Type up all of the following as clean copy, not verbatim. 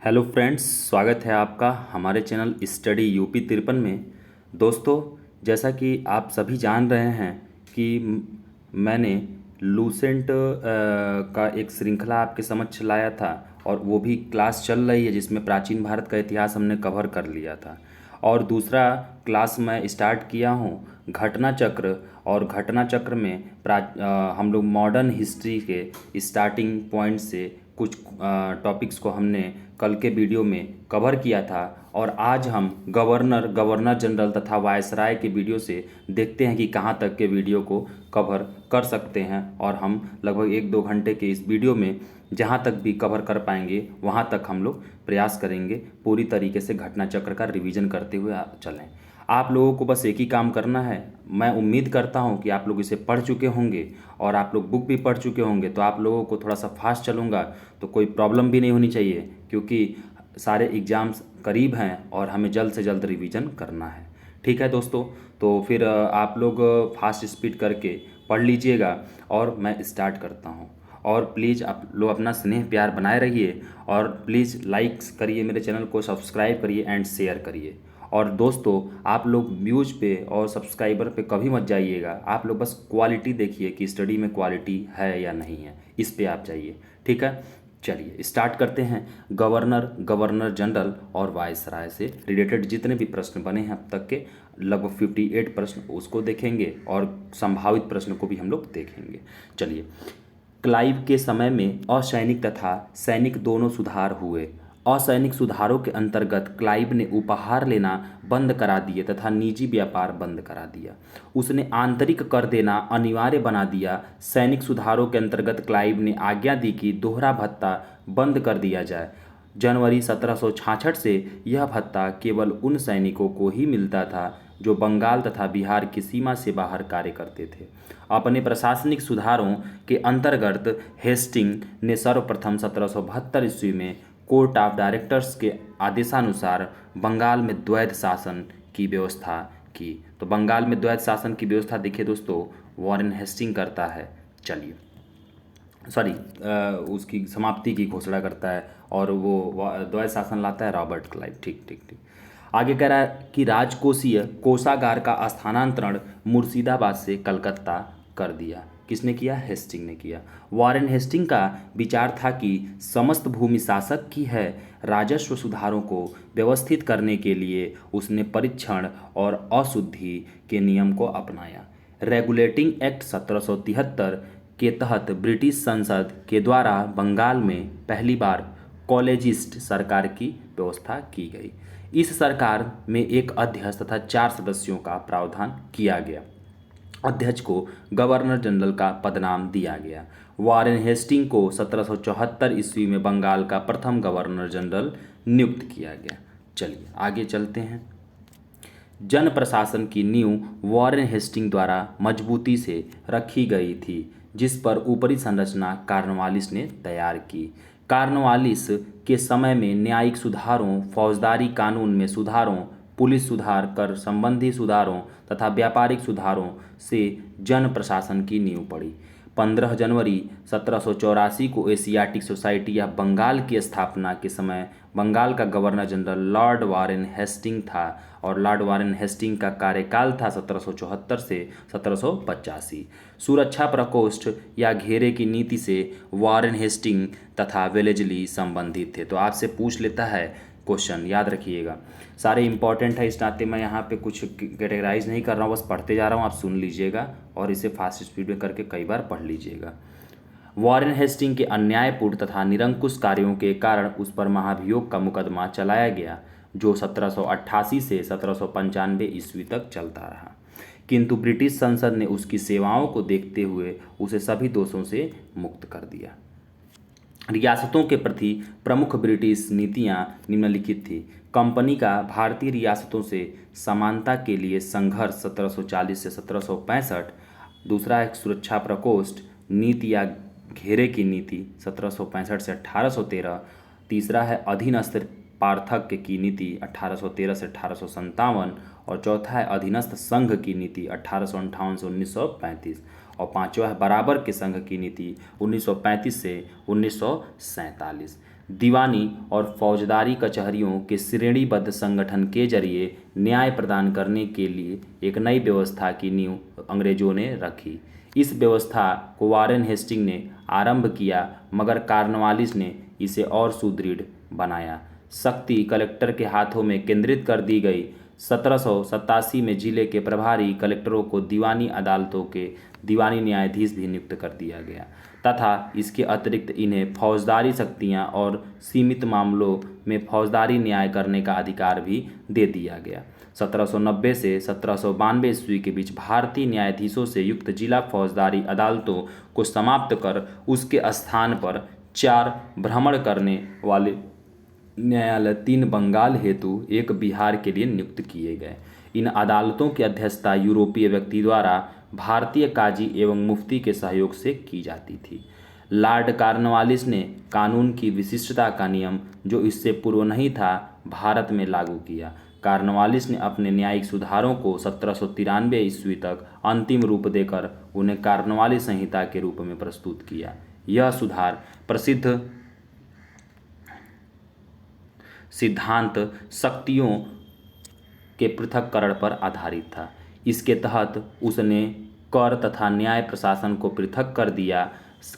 Hello friends, स्वागत है आपका हमारे चैनल स्टडी यूपी 53 में। दोस्तों, जैसा कि आप सभी जान रहे हैं कि मैंने लूसेंट का एक श्रृंखला आपके समक्ष लाया था और वो भी क्लास चल रही है जिसमें प्राचीन भारत का इतिहास हमने कवर कर लिया था। और दूसरा क्लास मैं स्टार्ट किया हूँ घटना चक्र। और घटना चक्र में हम लोग मॉडर्न हिस्ट्री के स्टार्टिंग पॉइंट से कुछ टॉपिक्स को हमने कल के वीडियो में कवर किया था। और आज हम गवर्नर जनरल तथा वायसराय के वीडियो से देखते हैं कि कहाँ तक के वीडियो को कवर कर सकते हैं। और हम लगभग 1-2 घंटे के इस वीडियो में जहाँ तक भी कवर कर पाएंगे वहाँ तक हम लोग प्रयास करेंगे पूरी तरीके से घटना चक्र का रिवीजन करते हुए चलें। आप लोगों को बस एक ही काम करना है। मैं उम्मीद करता हूं कि आप लोग इसे पढ़ चुके होंगे और आप लोग बुक भी पढ़ चुके होंगे, तो आप लोगों को थोड़ा सा फास्ट चलूँगा तो कोई प्रॉब्लम भी नहीं होनी चाहिए, क्योंकि सारे एग्ज़ाम्स करीब हैं और हमें जल्द से जल्द रिवीजन करना है। ठीक है दोस्तों, तो फिर आप लोग फास्ट स्पीड करके पढ़ लीजिएगा और मैं स्टार्ट करता हूँ। और प्लीज़ आप लोग अपना स्नेह प्यार बनाए रहिए और प्लीज़ लाइक्स करिए, मेरे चैनल को सब्सक्राइब करिए एंड शेयर करिए। और दोस्तों, आप लोग व्यूज पे और सब्सक्राइबर पे कभी मत जाइएगा, आप लोग बस क्वालिटी देखिए कि स्टडी में क्वालिटी है या नहीं है, इस पे आप जाइए। ठीक है, चलिए स्टार्ट करते हैं। गवर्नर जनरल और वायसराय से रिलेटेड जितने भी प्रश्न बने हैं अब तक के, लगभग 58 प्रश्न उसको देखेंगे और संभावित प्रश्न को भी हम लोग देखेंगे। चलिए, क्लाइव के समय में असैनिक तथा सैनिक दोनों सुधार हुए। असैनिक सुधारों के अंतर्गत क्लाइव ने उपहार लेना बंद करा दिए तथा निजी व्यापार बंद करा दिया। उसने आंतरिक कर देना अनिवार्य बना दिया। सैनिक सुधारों के अंतर्गत क्लाइव ने आज्ञा दी कि दोहरा भत्ता बंद कर दिया जाए। जनवरी 1766 से यह भत्ता केवल उन सैनिकों को ही मिलता था जो बंगाल तथा बिहार की सीमा से बाहर कार्य करते थे। अपने प्रशासनिक सुधारों के अंतर्गत हेस्टिंग ने सर्वप्रथम 1772 ईस्वी में कोर्ट ऑफ डायरेक्टर्स के आदेशानुसार बंगाल में द्वैध शासन की व्यवस्था की। तो बंगाल में द्वैध शासन की व्यवस्था देखिए दोस्तों, वॉरेन हेस्टिंग करता है। चलिए, सॉरी, उसकी समाप्ति की घोषणा करता है और वो द्वैध शासन लाता है रॉबर्ट क्लाइव। ठीक ठीक ठीक। आगे कह रहा है कि राजकोषीय कोषागार का स्थानांतरण मुर्शिदाबाद से कलकत्ता कर दिया। किसने किया? हेस्टिंग ने किया। वॉरेन हेस्टिंग का विचार था कि समस्त भूमि शासक की है। राजस्व सुधारों को व्यवस्थित करने के लिए उसने परीक्षण और अशुद्धि के नियम को अपनाया। रेगुलेटिंग एक्ट 1773 के तहत ब्रिटिश संसद के द्वारा बंगाल में पहली बार कॉलेजिस्ट सरकार की व्यवस्था की गई। इस सरकार में एक अध्यक्ष तथा 4 सदस्यों का प्रावधान किया गया। अध्यक्ष को गवर्नर जनरल का पदनाम दिया गया। वॉरेन हेस्टिंग को 1774 ईस्वी में बंगाल का प्रथम गवर्नर जनरल नियुक्त किया गया। चलिए आगे चलते हैं। जन प्रशासन की नींव वॉरेन हेस्टिंग द्वारा मजबूती से रखी गई थी, जिस पर ऊपरी संरचना कॉर्नवालिस ने तैयार की। कॉर्नवालिस के समय में न्यायिक सुधारों, फौजदारी कानून में सुधारों, पुलिस सुधार, कर संबंधी सुधारों तथा व्यापारिक सुधारों से जन प्रशासन की नींव पड़ी। 15 जनवरी 1784 को एशियाटिक सोसाइटी या बंगाल की स्थापना के समय बंगाल का governor general Lord Warren Hasting था और लॉर्ड वॉरेन हेस्टिंग का कार्यकाल था 1774 से 1785। सुरक्षा प्रकोष्ठ या घेरे की नीति से वॉरेन हेस्टिंग तथा वेलेजली संबंधित थे। तो आपसे पूछ लेता है क्वेश्चन, याद रखिएगा, सारे इंपॉर्टेंट है, इस नाते मैं यहाँ पे कुछ कैटेगराइज नहीं कर रहा हूँ, बस पढ़ते जा रहा हूँ, आप सुन लीजिएगा और इसे फास्ट स्पीड में करके कई बार पढ़ लीजिएगा। वॉरेन हेस्टिंग के अन्यायपूर्ण तथा निरंकुश कार्यों के कारण उस पर महाभियोग का मुकदमा चलाया गया, जो 1788 से 1795 ईस्वी तक चलता रहा, किंतु ब्रिटिश संसद ने उसकी सेवाओं को देखते हुए उसे सभी दोषों से मुक्त कर दिया। रियासतों के प्रति प्रमुख ब्रिटिश नीतियां निम्नलिखित थी। कंपनी का भारतीय रियासतों से समानता के लिए संघर्ष 1740 से 1765। दूसरा है सुरक्षा प्रकोष्ठ नीति या घेरे की नीति 1765 से 1813। तीसरा है अधीनस्थ पार्थक्य की नीति 1813 से 1857। और चौथा है अधीनस्थ संघ की नीति 1858 से 1935। और पांचवा है बराबर के संघ की नीति 1935 से 1947। दीवानी और फौजदारी कचहरियों के श्रेणीबद्ध संगठन के जरिए न्याय प्रदान करने के लिए एक नई व्यवस्था की नींव अंग्रेजों ने रखी। इस व्यवस्था को वारेन हेस्टिंग ने आरंभ किया, मगर कॉर्नवालिस ने इसे और सुदृढ़ बनाया। शक्ति कलेक्टर के हाथों में केंद्रित कर दी गई। 1787 में जिले के प्रभारी कलेक्टरों को दीवानी अदालतों के दीवानी न्यायाधीश भी नियुक्त कर दिया गया तथा इसके अतिरिक्त इन्हें फौजदारी शक्तियां और सीमित मामलों में फौजदारी न्याय करने का अधिकार भी दे दिया गया। 1790 से 1792 ईस्वी के बीच भारतीय न्यायाधीशों से युक्त जिला फौजदारी अदालतों को समाप्त कर उसके स्थान पर 4 भ्रमण करने वाले न्यायालय, 3 बंगाल हेतु, 1 बिहार के लिए नियुक्त किए गए। इन अदालतों की अध्यक्षता यूरोपीय व्यक्ति द्वारा भारतीय काजी एवं मुफ्ती के सहयोग से की जाती थी। लॉर्ड कॉर्नवालिस ने कानून की विशिष्टता का नियम, जो इससे पूर्व नहीं था, भारत में लागू किया। कॉर्नवालिस ने अपने न्यायिक सुधारों को 1793 ईस्वी तक अंतिम रूप देकर उन्हें कॉर्नवालिस संहिता के रूप में प्रस्तुत किया। यह सुधार प्रसिद्ध सिद्धांत शक्तियों के पृथक्करण पर आधारित था। इसके तहत उसने कर तथा न्याय प्रशासन को पृथक कर दिया।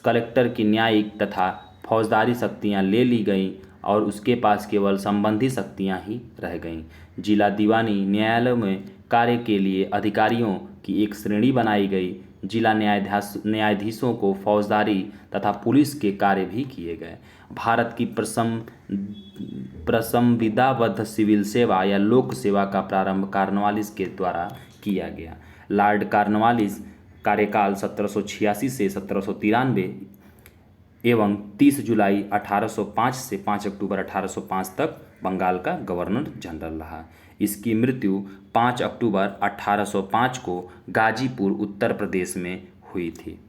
कलेक्टर की न्यायिक तथा फौजदारी शक्तियां ले ली गईं और उसके पास केवल संबंधी शक्तियां ही रह गईं। जिला दीवानी न्यायालय में कार्य के लिए अधिकारियों की एक श्रेणी बनाई गई। जिला न्यायाधीशों को फौजदारी तथा पुलिस के कार्य भी किए गए। भारत की प्रसंविधाबद्ध सिविल सेवा या लोक सेवा का प्रारंभ कॉर्नवालिस के द्वारा किया गया। लॉर्ड कॉर्नवालिस कार्यकाल 1786 से 1793 एवं 30 जुलाई 1805 से 5 अक्टूबर 1805 तक बंगाल का गवर्नर जनरल रहा। इसकी मृत्यु 5 अक्टूबर 1805 को गाजीपुर, उत्तर प्रदेश में हुई थी।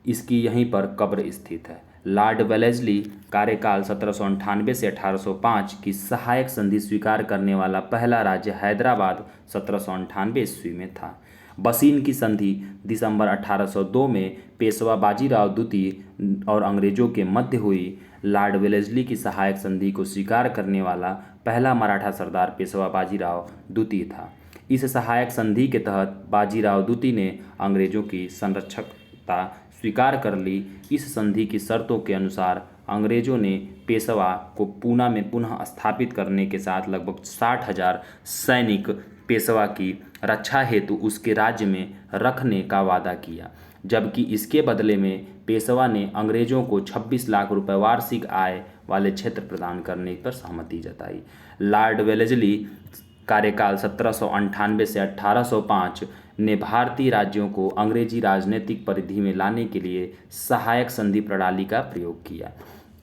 इसकी यहीं पर कब्र स्थित है। लॉर्ड वेलेस्ली कार्यकाल 1798 से 1805 की सहायक संधि स्वीकार करने वाला पहला राज्य हैदराबाद 1798 ईस्वी में था। बसीन की संधि दिसंबर 1802 में पेशवा बाजीराव द्वितीय और अंग्रेजों के मध्य हुई। लॉर्ड वेलेस्ली की सहायक संधि को स्वीकार करने वाला पहला मराठा सरदार पेशवा बाजीराव द्वितीय था। इस सहायक संधि के तहत बाजीराव द्वितीय ने अंग्रेजों की संरक्षकता स्वीकार कर ली। इस संधि की शर्तों के अनुसार अंग्रेजों ने पेशवा को पूना में पुनः स्थापित करने के साथ लगभग 60,000 सैनिक पेशवा की रक्षा हेतु उसके राज्य में रखने का वादा किया, जबकि इसके बदले में पेशवा ने अंग्रेजों को 26 लाख रुपए वार्षिक आय वाले क्षेत्र प्रदान करने पर सहमति जताई। लॉर्ड वेलेस्ली कार्यकाल 1798 से 1805 ने भारतीय राज्यों को अंग्रेजी राजनीतिक परिधि में लाने के लिए सहायक संधि प्रणाली का प्रयोग किया।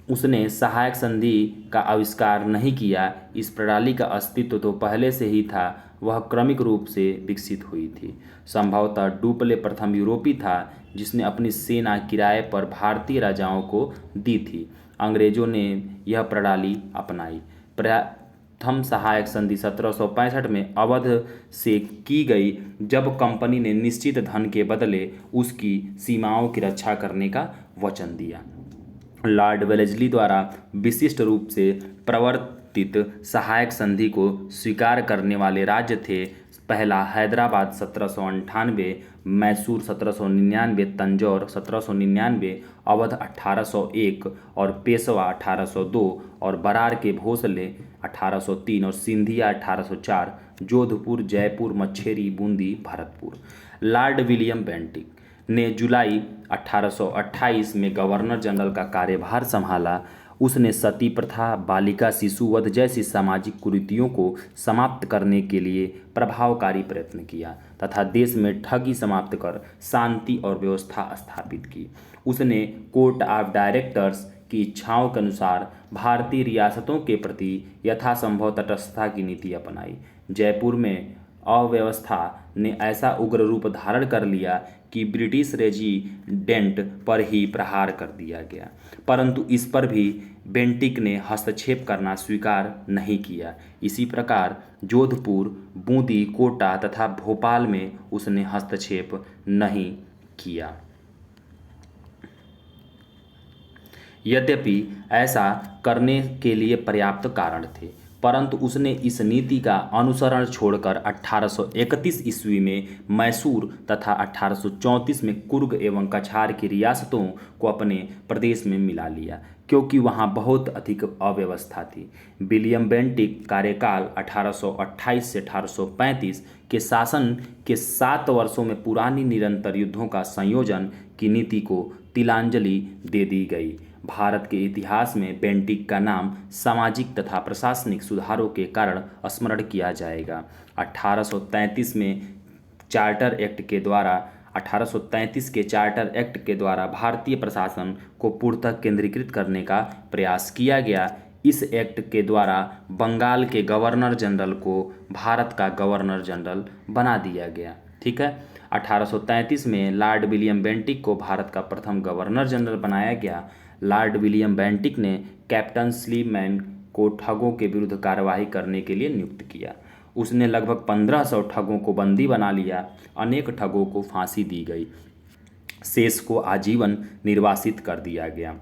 उसने सहायक संधि का आविष्कार नहीं किया। इस प्रणाली का अस्तित्व तो पहले से ही था, वह क्रमिक रूप से विकसित हुई थी। संभवतः डुप्ले प्रथम यूरोपी था जिसने अपनी सेना किराए पर भारतीय राजाओं को दी थी। अंग्रेजों ने यह प्रणाली अपनाई। प्रथम सहायक संधि 1765 में अवध से की गई, जब कंपनी ने निश्चित धन के बदले उसकी सीमाओं की रक्षा करने का वचन दिया। लॉर्ड वेलेस्ली द्वारा विशिष्ट रूप से प्रवर्तित सहायक संधि को स्वीकार करने वाले राज्य थे: पहला हैदराबाद 1798, मैसूर 1799, तंजौर 1799, अवध 1801 और पेशवा 1802 और बरार के भोसले 1803 और Scindia 1804, Jodhpur, Jaipur, Machheri, Bundi, Bharatpur. Lord William Bentinck ने जुलाई 1828 में गवर्नर जनरल का कार्यभार संभाला। उसने सती प्रथा, बालिका शिशुवध जैसी सामाजिक कुरीतियों को समाप्त करने के लिए प्रभावकारी प्रयत्न किया तथा देश में ठगी समाप्त कर शांति और व्यवस्था स्थापित की। उसने कोर्ट ऑफ डायरेक्टर्स की इच्छाओं के अनुसार भारतीय रियासतों के प्रति यथासंभव तटस्थता की नीति अपनाई। जयपुर में अव्यवस्था ने ऐसा उग्र रूप धारण कर लिया कि ब्रिटिश रेजिडेंट पर ही प्रहार कर दिया गया, परंतु इस पर भी बेंटिक ने हस्तक्षेप करना स्वीकार नहीं किया। इसी प्रकार जोधपुर, बूंदी, कोटा तथा भोपाल में उसने हस्तक्षेप नहीं किया। यद्यपि ऐसा करने के लिए पर्याप्त कारण थे, परंतु उसने इस नीति का अनुसरण छोड़कर 1831 ईस्वी में मैसूर तथा 1834 में कुर्ग एवं कछार की रियासतों को अपने प्रदेश में मिला लिया, क्योंकि वहाँ बहुत अधिक अव्यवस्था थी। विलियम बेंटिक कार्यकाल 1828 से 1835 के शासन के 7 वर्षों में पुरानी निरंतर युद्धों का संयोजन की नीति को तिलांजलि दे दी गई। भारत के इतिहास में बेंटिक का नाम सामाजिक तथा प्रशासनिक सुधारों के कारण स्मरण किया जाएगा। 1833 में चार्टर एक्ट के द्वारा 1833 के चार्टर एक्ट के द्वारा भारतीय प्रशासन को पूर्णतः केंद्रीकृत करने का प्रयास किया गया। इस एक्ट के द्वारा बंगाल के गवर्नर जनरल को भारत का गवर्नर जनरल बना दिया गया। ठीक है। 1833 में लॉर्ड विलियम बेंटिक को भारत का प्रथम गवर्नर जनरल बनाया गया। लॉर्ड विलियम बेंटिक ने कैप्टन स्लीमैन को ठगों के विरुद्ध कार्यवाही करने के लिए नियुक्त किया। उसने लगभग 1500 ठगों को बंदी बना लिया। अनेक ठगों को फांसी दी गई, शेष को आजीवन निर्वासित कर दिया गया।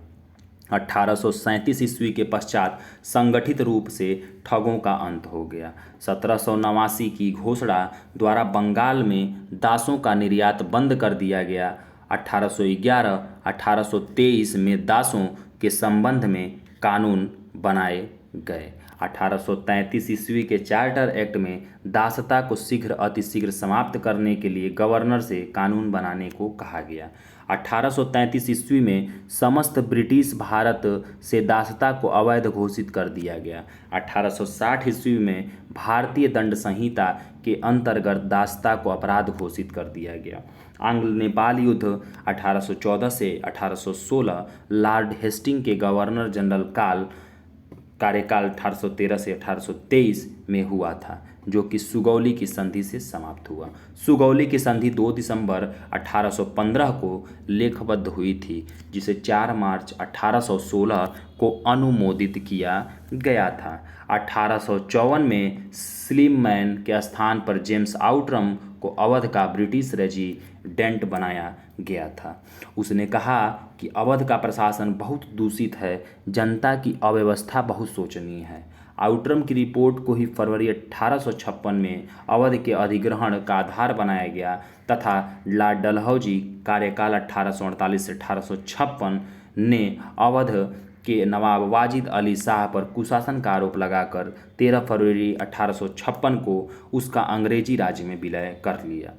1837 ईस्वी के पश्चात संगठित रूप से ठगों का अंत हो गया। 1789 की घोषणा द्वारा बंगाल में दासों का निर्यात बंद कर दिया गया। 1811-1823 में दासों के संबंध में कानून बनाए गए। 1833 ईस्वी के चार्टर एक्ट में दासता को शीघ्र अतिशीघ्र समाप्त करने के लिए गवर्नर से कानून बनाने को कहा गया। 1833 ईस्वी में समस्त ब्रिटिश भारत से दासता को अवैध घोषित कर दिया गया। 1860 ईस्वी में भारतीय दंड संहिता के अंतर्गत दासता को अपराध घोषित कर दिया गया। आंग्ल नेपाल युद्ध 1814 से 1816 लॉर्ड हेस्टिंग के गवर्नर जनरल कार्यकाल 1813 से 1823 में हुआ था, जो कि सुगौली की संधि से समाप्त हुआ। सुगौली की संधि 2 दिसंबर 1815 को लेखबद्ध हुई थी, जिसे 4 मार्च 1816 को अनुमोदित किया गया था। 1854 में स्लीमैन के स्थान पर जेम्स आउटरम को अवध का ब्रिटिश रेजिडेंट बनाया गया था। उसने कहा कि अवध का प्रशासन बहुत दूषित है, जनता की अव्यवस्था बहुत शोचनीय है। आउटरम की रिपोर्ट को ही फरवरी 1856 में अवध के अधिग्रहण का आधार बनाया गया तथा लॉर्ड डलहौजी कार्यकाल 1848 से 1856 ने अवध के नवाब वाजिद अली शाह पर कुशासन का आरोप लगाकर 13 फरवरी 1856 को उसका अंग्रेजी राज्य में विलय कर लिया।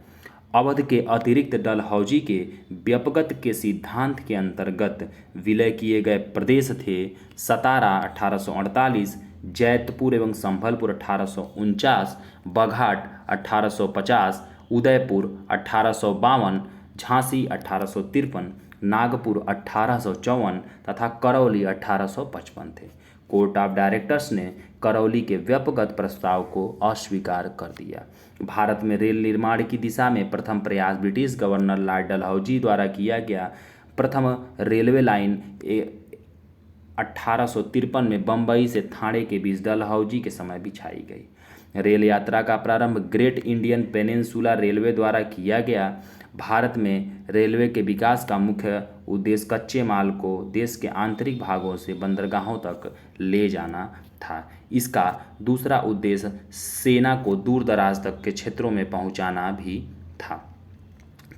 अवध के अतिरिक्त डलहौजी के व्यापकत के सिद्धांत के अंतर्गत विलय किए गए प्रदेश थे सतारा 1848, जैतपुर एवं संभलपुर 1849, बघाट 1850, उदयपुर 1852, झांसी 1853, नागपुर 1854 तथा करौली 1855 थे। कोर्ट ऑफ डायरेक्टर्स ने करौली के व्यापकगत प्रस्ताव को अस्वीकार कर दिया। भारत में रेल निर्माण की दिशा में प्रथम प्रयास ब्रिटिश गवर्नर लॉर्ड डलहौजी द्वारा किया गया। प्रथम रेलवे लाइन 1853 में बम्बई से थाने के बीच डलहौजी के समय बिछाई गई। रेल यात्रा का प्रारंभ ग्रेट इंडियन पेनिनसुला रेलवे द्वारा किया गया। भारत में रेलवे के विकास का मुख्य उद्देश्य कच्चे माल को देश के आंतरिक भागों से बंदरगाहों तक ले जाना था। इसका दूसरा उद्देश्य सेना को दूर दराज तक के क्षेत्रों में पहुंचाना भी था,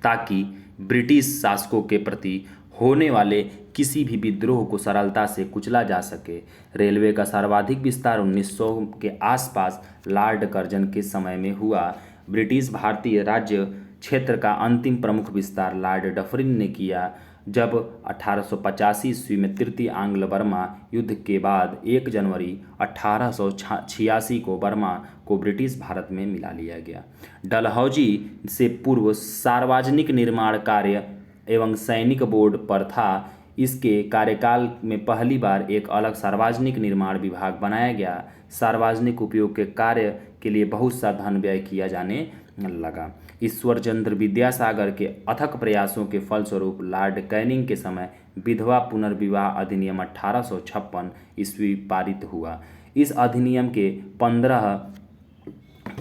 ताकि ब्रिटिश शासकों के प्रति होने वाले किसी भी विद्रोह को सरलता से कुचला जा सके। रेलवे का सर्वाधिक विस्तार 1900 के आसपास लॉर्ड कर्जन के समय में हुआ। ब्रिटिश भारतीय राज्य क्षेत्र का अंतिम प्रमुख विस्तार लॉर्ड डफरिन ने किया, जब 1885 ईस्वी में तृतीय आंग्ल बर्मा युद्ध के बाद 1 जनवरी 1886 को बर्मा को ब्रिटिश भारत में मिला लिया गया। डलहौजी से पूर्व सार्वजनिक निर्माण कार्य एवं सैनिक बोर्ड पर था। इसके कार्यकाल में पहली बार एक अलग सार्वजनिक निर्माण विभाग बनाया गया। सार्वजनिक उपयोग के कार्य के लिए बहुत सा धन व्यय किया जाने लगा। ईश्वर चंद्र विद्यासागर के अथक प्रयासों के फलस्वरूप लॉर्ड कैनिंग के समय विधवा पुनर्विवाह अधिनियम 1856 ईस्वी पारित हुआ। इस अधिनियम के 15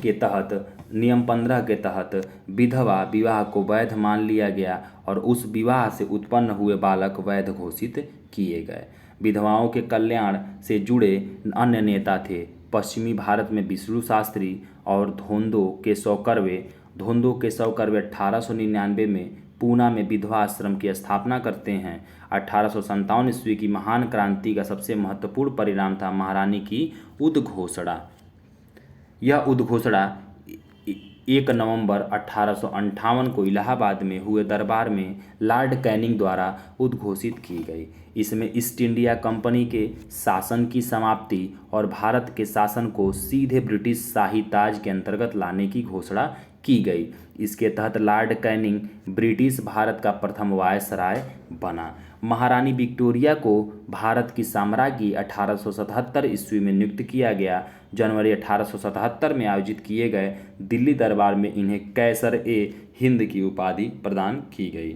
के तहत विधवा विवाह को वैध मान लिया गया और उस विवाह से उत्पन्न हुए बालक वैध घोषित किए गए। विधवाओं के कल्याण से जुड़े अन्य नेता थे पश्चिमी भारत में विष्णु शास्त्री और धोंदो के सौ कर्वे 1899 में पूना में विधवा आश्रम की स्थापना करते हैं। 1857 ईस्वी की महान क्रांति का सबसे महत्वपूर्ण परिणाम था महारानी की उद्घोषणा। यह उद्घोषणा 1 नवंबर 1858 को इलाहाबाद में हुए दरबार में लॉर्ड कैनिंग द्वारा उद्घोषित की गई। इसमें ईस्ट इंडिया कंपनी के शासन की समाप्ति और भारत के शासन को सीधे ब्रिटिश शाही ताज के अंतर्गत लाने की घोषणा की गई। इसके तहत लॉर्ड कैनिंग ब्रिटिश भारत का प्रथम वायसराय बना। महारानी विक्टोरिया को भारत की साम्राज्ञी 1877 ईस्वी में नियुक्त किया गया। जनवरी 1877 में आयोजित किए गए दिल्ली दरबार में इन्हें कैसर-ए-हिंद की उपाधि प्रदान की गई।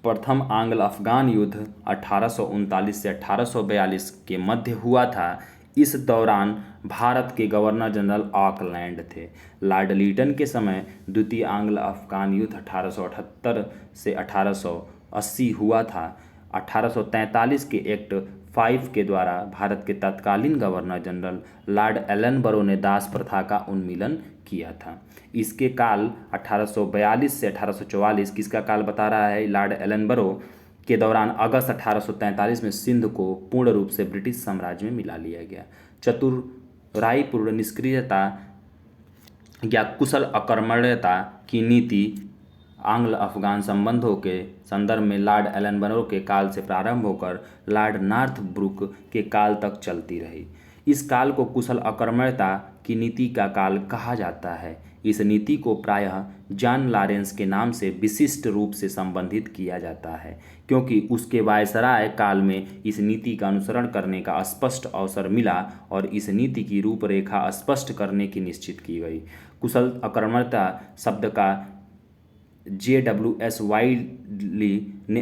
प्रथम आंग्ल अफगान युद्ध 1839 से 1842 के मध्य हुआ था। इस दौरान भारत के गवर्नर जनरल ऑकलैंड थे। लॉर्ड लीटन के समय द्वितीय आंग्ल अफगान युद्ध 1878 से 1880 हुआ था। 1843 के एक्ट 5 के द्वारा भारत के तत्कालीन गवर्नर जनरल लॉर्ड एलनबरो ने दास प्रथा का उन्मूलन किया था। इसके काल 1842 से 1844 किसका काल बता रहा है लॉर्ड एलनबरो के दौरान अगस्त 1843 में सिंध को पूर्ण रूप से ब्रिटिश साम्राज्य में मिला लिया गया। चतुराईपूर्ण निष्क्रियता या कुशल अकर्मण्यता की नीति आंग्ल अफगान संबंधों के संदर्भ में लॉर्ड एलनबरो के काल से प्रारंभ होकर लॉर्ड नॉर्थब्रुक के काल तक चलती रही। इस काल को कुशल अकर्मण्यता की नीति का काल कहा जाता है। इस नीति को प्रायः जॉन लॉरेंस के नाम से विशिष्ट रूप से संबंधित किया जाता है, क्योंकि उसके वायसराय काल में इस नीति का अनुसरण करने का स्पष्ट अवसर मिला और इस नीति की रूपरेखा स्पष्ट करने की निश्चित की गई। कुशल अकर्मण्यता शब्द का J.W.S. वाइडली ने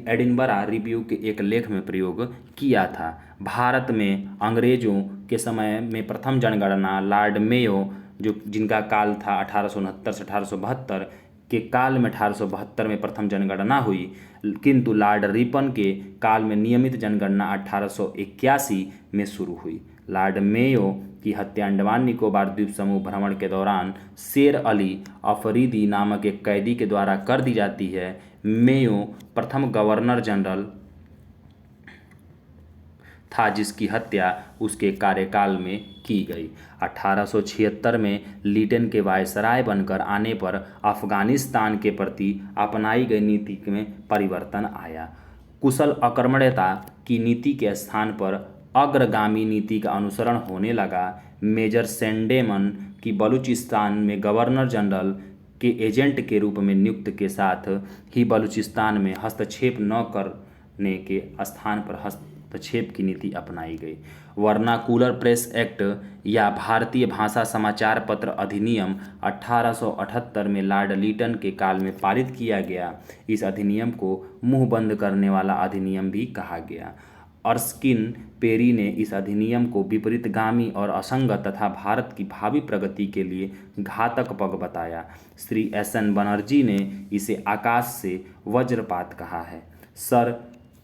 एडिनबरा रिव्यू के एक लेख में प्रयोग किया था। भारत में अंग्रेजों के समय में प्रथम जनगणना लॉर्ड मेयो जिनका काल था 1869 से 1872 के काल में 1872 में प्रथम जनगणना हुई, किंतु लॉर्ड रिपन के काल में नियमित जनगणना 1881 में शुरू हुई। लॉर्ड मेयो की हत्या अंडमान निकोबार द्वीप समूह भ्रमण के दौरान शेर अली अफरीदी नामक एक कैदी के द्वारा कर दी जाती है। मेयो प्रथम गवर्नर जनरल था जिसकी हत्या उसके कार्यकाल में की गई। 1876 में लीटन के वायसराय बनकर आने पर अफगानिस्तान के प्रति अपनाई गई नीति में परिवर्तन आया। कुशल अकर्मण्यता की नीति के स्थान पर अग्रगामी नीति का अनुसरण होने लगा। मेजर सेंडेमन की बलूचिस्तान में गवर्नर जनरल के एजेंट के रूप में नियुक्त के साथ ही बलूचिस्तान में हस्तक्षेप न करने के स्थान पर हस्तक्षेप की नीति अपनाई गई। वर्नाकुलर प्रेस एक्ट या भारतीय भाषा समाचार पत्र अधिनियम 1878 में लॉर्ड लीटन के काल में पारित किया गया। इस अधिनियम को मुंह बंद करने वाला अधिनियम भी कहा गया। अर्स्किन पेरी ने इस अधिनियम को विपरीतगामी और असंगत तथा भारत की भावी प्रगति के लिए घातक पग बताया। श्री एस.एन. बनर्जी ने इसे आकाश से वज्रपात कहा है। Sir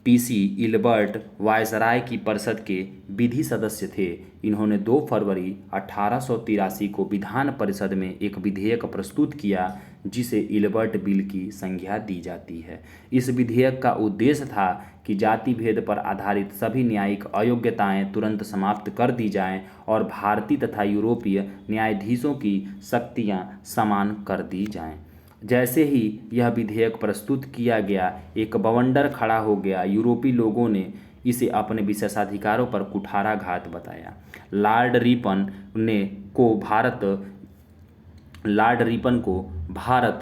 PC. इल्बर्ट वायसराय की परिषद के विधि सदस्य थे। इन्होंने 2 फरवरी 1883 को विधान परिषद में एक विधेयक प्रस्तुत किया जिसे इल्बर्ट बिल की संज्ञा दी जाती है। इस विधेयक का उद्देश्य था कि जाति भेद पर आधारित सभी न्यायिक अयोग्यताएं तुरंत समाप्त कर दी जाएं और भारतीय तथा यूरोपीय न्यायाधीशों की शक्तियां समान कर दी जाएं। जैसे ही यह विधेयक प्रस्तुत किया गया, एक बवंडर खड़ा हो गया। यूरोपीय लोगों ने इसे अपने विशेषाधिकारों पर कुठाराघात बताया। लॉर्ड रिपन को भारत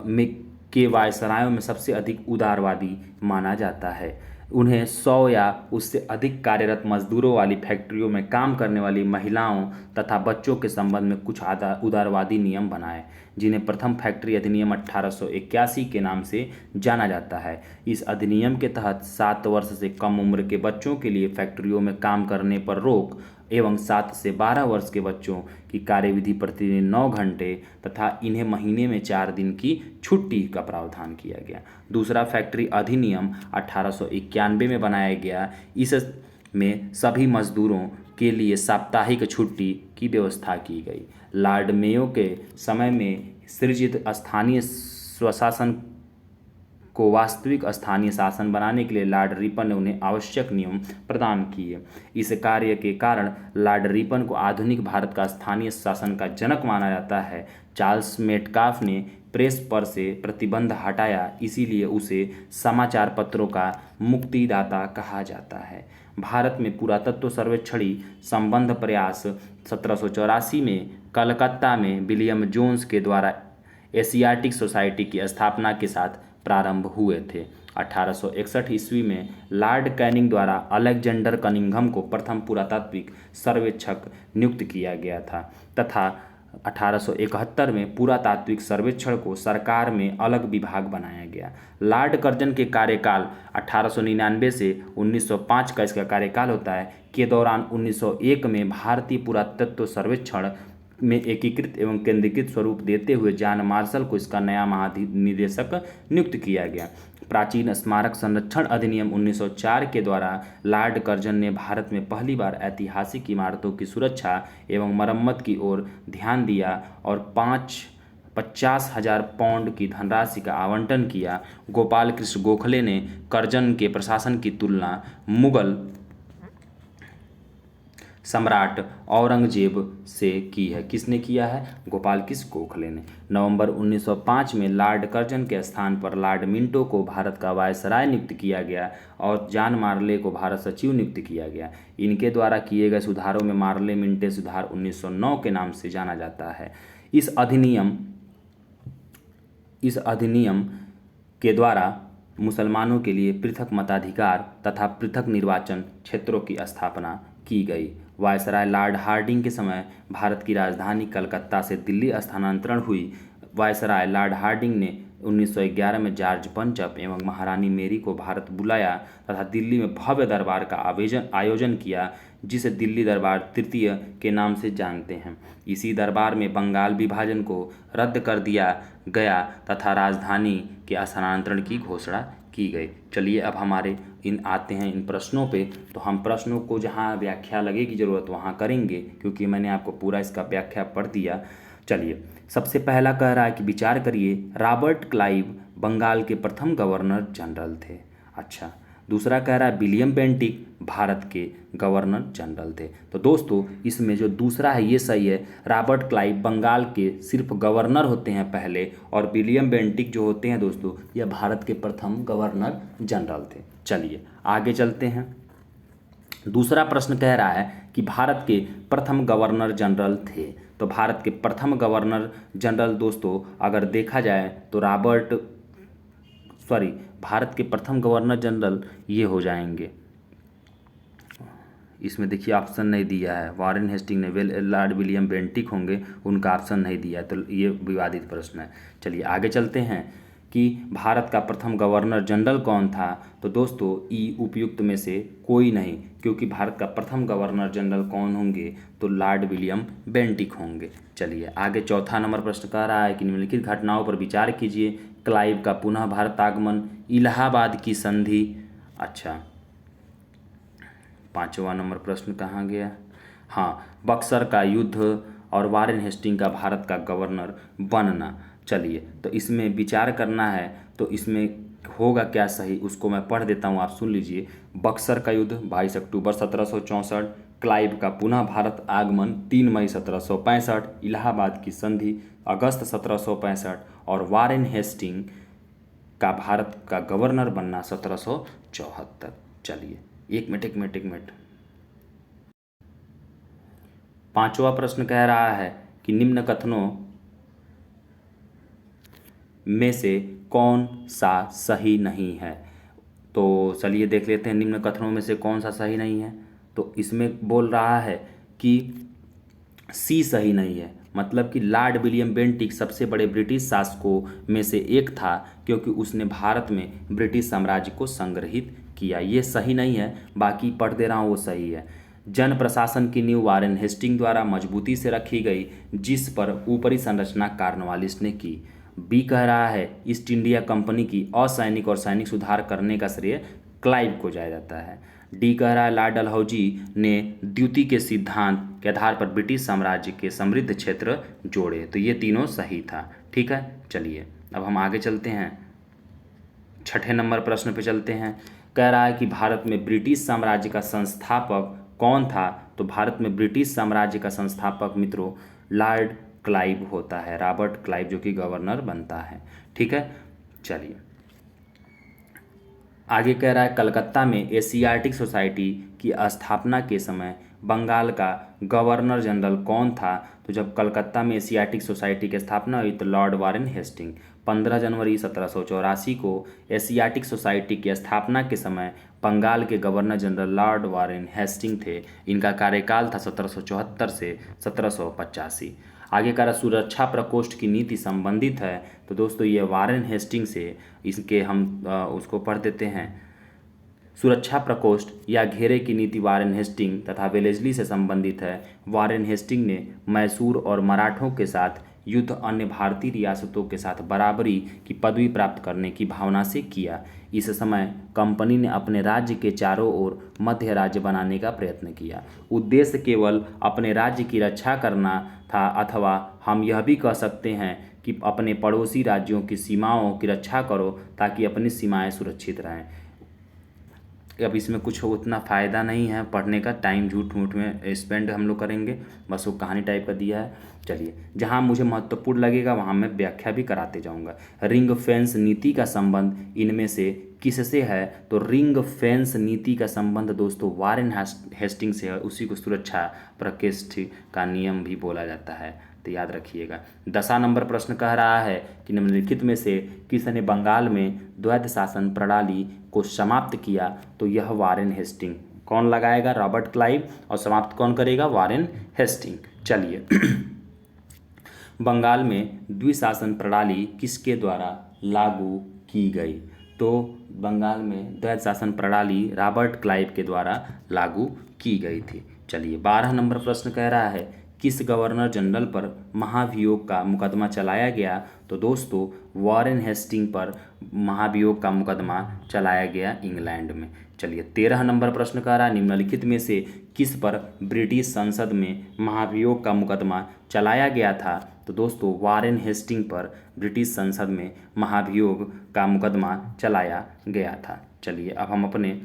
में के वायसरायों में सबसे अधिक उदारवादी माना जाता है। उन्हें 100 या उससे अधिक कार्यरत मजदूरों वाली फैक्ट्रियों में काम करने वाली महिलाओं तथा बच्चों के संबंध में कुछ उदारवादी नियम बनाए, जिन्हें प्रथम फैक्ट्री अधिनियम 1881 के नाम से जाना जाता है। इस अधिनियम के तहत 7 वर्ष से कम उम्र के बच्चों के लिए फैक्ट्रियों में काम करने पर रोक एवं 7 से 12 वर्ष के बच्चों की कार्यविधि प्रतिदिन 9 घंटे तथा इन्हें महीने में 4 दिन की छुट्टी का प्रावधान किया गया। दूसरा, फैक्ट्री अधिनियम 1891 में बनाया गया। इस में सभी मजदूरों के लिए साप्ताहिक छुट्टी की व्यवस्था की गई। लॉर्ड मेयो के समय में सृजित स्थानीय स्वशासन को वास्तविक स्थानीय शासन बनाने के लिए लॉर्ड रिपन ने उन्हें आवश्यक नियम प्रदान किए। इस कार्य के कारण लॉर्ड रिपन को आधुनिक भारत का स्थानीय शासन का जनक माना जाता है। चार्ल्स मेटकाफ ने प्रेस पर से प्रतिबंध हटाया, इसीलिए उसे समाचार पत्रों का मुक्तिदाता कहा जाता है। भारत में पुरातत्व सर्वेक्षणी संबंध प्रयास 1784 में कलकत्ता में विलियम जोन्स के द्वारा एशियाटिक सोसाइटी की स्थापना के साथ प्रारंभ हुए थे। 1861 ईस्वी में लॉर्ड कैनिंग द्वारा अलेक्जेंडर कनिंघम को प्रथम पुरातात्विक सर्वेक्षक नियुक्त किया गया था तथा 1871 में पुरातात्विक सर्वेक्षण को सरकार में अलग विभाग बनाया गया। लॉर्ड कर्जन के कार्यकाल 1899 से 1905 का इसका कार्यकाल होता है के दौरान 1901 में भारतीय पुरातत्व सर्वेक्षण में एकीकृत एवं केंद्रीकृत स्वरूप देते हुए जॉन मार्शल को इसका नया महानिदेशक नियुक्त किया गया। प्राचीन स्मारक संरक्षण अधिनियम 1904 के द्वारा लॉर्ड कर्जन ने भारत में पहली बार ऐतिहासिक इमारतों की सुरक्षा एवं मरम्मत की ओर ध्यान दिया और 50,000 पाउंड की धनराशि का आवंटन किया। गोपाल कृष्ण गोखले ने कर्जन के प्रशासन की तुलना मुगल सम्राट औरंगजेब से की है। किसने किया है? गोपाल कृष्ण गोखले ने। नवंबर 1905 में लॉर्ड कर्जन के स्थान पर लॉर्ड मिंटो को भारत का वायसराय नियुक्त किया गया और जॉन मार्ले को भारत सचिव नियुक्त किया गया। इनके द्वारा किए गए सुधारों में मार्ले मिंटे सुधार 1909 के नाम से जाना जाता है। इस अधिनियम के द्वारा मुसलमानों के लिए पृथक मताधिकार तथा पृथक निर्वाचन क्षेत्रों की स्थापना की गई। वायसराय लॉर्ड हार्डिंग के समय भारत की राजधानी कलकत्ता से दिल्ली स्थानांतरण हुई। वायसराय लॉर्ड हार्डिंग ने 1911 में जॉर्ज पंचप एवं महारानी मेरी को भारत बुलाया तथा दिल्ली में भव्य दरबार का आयोजन किया, जिसे दिल्ली दरबार तृतीय के नाम से जानते हैं। इसी दरबार में बंगाल विभाजन को रद्द कर दिया गया तथा राजधानी के स्थानांतरण की घोषणा की गई। चलिए अब हमारे आते हैं इन प्रश्नों पे। तो हम प्रश्नों को जहाँ व्याख्या लगेगी ज़रूरत वहाँ करेंगे, क्योंकि मैंने आपको पूरा इसका व्याख्या पढ़ दिया। चलिए, सबसे पहला कह रहा है कि विचार करिए, रॉबर्ट क्लाइव बंगाल के प्रथम गवर्नर जनरल थे। अच्छा, दूसरा कह रहा है विलियम बेंटिक भारत के गवर्नर जनरल थे। तो दोस्तों इसमें जो दूसरा है ये सही है। रॉबर्ट क्लाइव बंगाल के सिर्फ गवर्नर होते हैं पहले, और विलियम बेंटिक जो होते हैं दोस्तों यह भारत के प्रथम गवर्नर जनरल थे। चलिए आगे चलते हैं। दूसरा प्रश्न कह रहा है कि भारत के प्रथम गवर्नर जनरल थे। तो भारत के प्रथम गवर्नर जनरल दोस्तों अगर देखा जाए तो भारत के प्रथम गवर्नर जनरल ये हो जाएंगे। इसमें देखिए ऑप्शन नहीं दिया है, वॉरेन हेस्टिंग ने, लॉर्ड विलियम बेंटिक होंगे, उनका ऑप्शन नहीं दिया है, तो ये विवादित प्रश्न है। चलिए आगे चलते हैं कि भारत का प्रथम गवर्नर जनरल कौन था। तो दोस्तों ई उपयुक्त में से कोई नहीं, क्योंकि भारत का प्रथम गवर्नर जनरल कौन होंगे तो लॉर्ड विलियम बेंटिक होंगे। चलिए आगे चौथा नंबर प्रश्न कह रहा है कि निम्नलिखित घटनाओं पर विचार कीजिए। क्लाइव का पुनः भारत आगमन, इलाहाबाद की संधि। अच्छा, पांचवा नंबर प्रश्न कहाँ गया? हाँ, बक्सर का युद्ध और वॉरेन हेस्टिंग का भारत का गवर्नर बनना। चलिए तो इसमें विचार करना है, तो इसमें होगा क्या सही उसको मैं पढ़ देता हूँ, आप सुन लीजिए। बक्सर का युद्ध 22 अक्टूबर 1764, क्लाइव का पुनः भारत आगमन 3 मई 1765, इलाहाबाद की संधि अगस्त 1765 और वॉरेन हेस्टिंग का भारत का गवर्नर बनना 1774। चलिए एक मिनट। पांचवा प्रश्न कह रहा है कि निम्न कथनों में से कौन सा सही नहीं है। तो चलिए देख लेते हैं निम्न कथनों में से कौन सा सही नहीं है। तो इसमें बोल रहा है कि सी सही नहीं है, मतलब कि लॉर्ड विलियम बेंटिक सबसे बड़े ब्रिटिश शासकों में से एक था, क्योंकि उसने भारत में ब्रिटिश साम्राज्य को संग्रहित किया। ये सही नहीं है, बाकी पढ़ दे रहा हूँ वो सही है। जन प्रशासन की नींव वारेन हेस्टिंग द्वारा मजबूती से रखी गई, जिस पर ऊपरी संरचना कॉर्नवालिस ने की। बी कह रहा है ईस्ट इंडिया कंपनी की असैनिक और सैनिक सुधार करने का श्रेय क्लाइव को जाया जाता है। डी कह रहा है लॉर्ड डलहौजी ने द्वितीय के सिद्धांत के आधार पर ब्रिटिश साम्राज्य के समृद्ध क्षेत्र जोड़े। तो ये तीनों सही था। ठीक है, चलिए अब हम आगे चलते हैं, छठे नंबर प्रश्न पे चलते हैं। कह रहा है कि भारत में ब्रिटिश साम्राज्य का संस्थापक कौन था। तो भारत में ब्रिटिश साम्राज्य का संस्थापक मित्रों लॉर्ड क्लाइव होता है, रॉबर्ट क्लाइव, जो कि गवर्नर बनता है। ठीक है, चलिए आगे कह रहा है कलकत्ता में एशियाटिक सोसाइटी की स्थापना के समय बंगाल का गवर्नर जनरल कौन था। तो जब कलकत्ता में एशियाटिक सोसाइटी की स्थापना हुई तो लॉर्ड वारेन हेस्टिंग। 15 जनवरी 1784 को एशियाटिक सोसाइटी की स्थापना के समय बंगाल के governor general Lord Warren Hasting थे। इनका कार्यकाल था 1774 से 1785। आगे का सुरक्षा प्रकोष्ठ की नीति संबंधित है। तो दोस्तों ये वारेन हेस्टिंग से इसके हम उसको पढ़ देते हैं। सुरक्षा प्रकोष्ठ या घेरे की नीति वारेन हेस्टिंग तथा वेलेस्ली से संबंधित है। वारेन हेस्टिंग ने मैसूर और मराठों के साथ युद्ध अन्य भारतीय रियासतों के साथ बराबरी की पदवी प्राप्त करने की भावना से किया। इस समय कंपनी ने अपने राज्य के चारों ओर मध्य राज्य बनाने का प्रयत्न किया। उद्देश्य केवल अपने राज्य की रक्षा करना था, अथवा हम यह भी कह सकते हैं कि अपने पड़ोसी राज्यों की सीमाओं की रक्षा करो ताकि अपनी सीमाएं सुरक्षित रहें। अब इसमें कुछ उतना फ़ायदा नहीं है पढ़ने का, टाइम झूठ मूठ में स्पेंड हम लोग करेंगे, बस वो कहानी टाइप का दिया है। चलिए जहाँ मुझे महत्वपूर्ण लगेगा वहाँ मैं व्याख्या भी कराते जाऊँगा। रिंग फेंस नीति का संबंध इनमें से किससे है। तो रिंग फेंस नीति का संबंध दोस्तों वारेन हेस्टिंग से है, उसी को सुरक्षा प्रकोष्ठ का नियम भी बोला जाता है, तो याद रखिएगा। 10वां नंबर प्रश्न कह रहा है कि निम्नलिखित में से किसने बंगाल में द्वैध शासन प्रणाली को समाप्त किया। तो यह वारेन हेस्टिंग। कौन लगाएगा, रॉबर्ट क्लाइव, और समाप्त कौन करेगा, वारेन हेस्टिंग। चलिए बंगाल में द्विशासन प्रणाली किसके द्वारा लागू की गई। तो बंगाल में द्वैध शासन प्रणाली रॉबर्ट क्लाइव के द्वारा लागू की गई थी। चलिए 12 नंबर प्रश्न कह रहा है किस गवर्नर जनरल पर महाभियोग का मुकदमा चलाया गया। तो दोस्तों वारेन हेस्टिंग पर महाभियोग का मुकदमा चलाया गया इंग्लैंड में। चलिए 13 नंबर प्रश्न कह रहा है निम्नलिखित में से किस पर ब्रिटिश संसद में महाभियोग का मुकदमा चलाया गया था। तो दोस्तों वारेन हेस्टिंग पर ब्रिटिश संसद में महाभियोग का मुकदमा चलाया गया था। चलिए अब हम अपने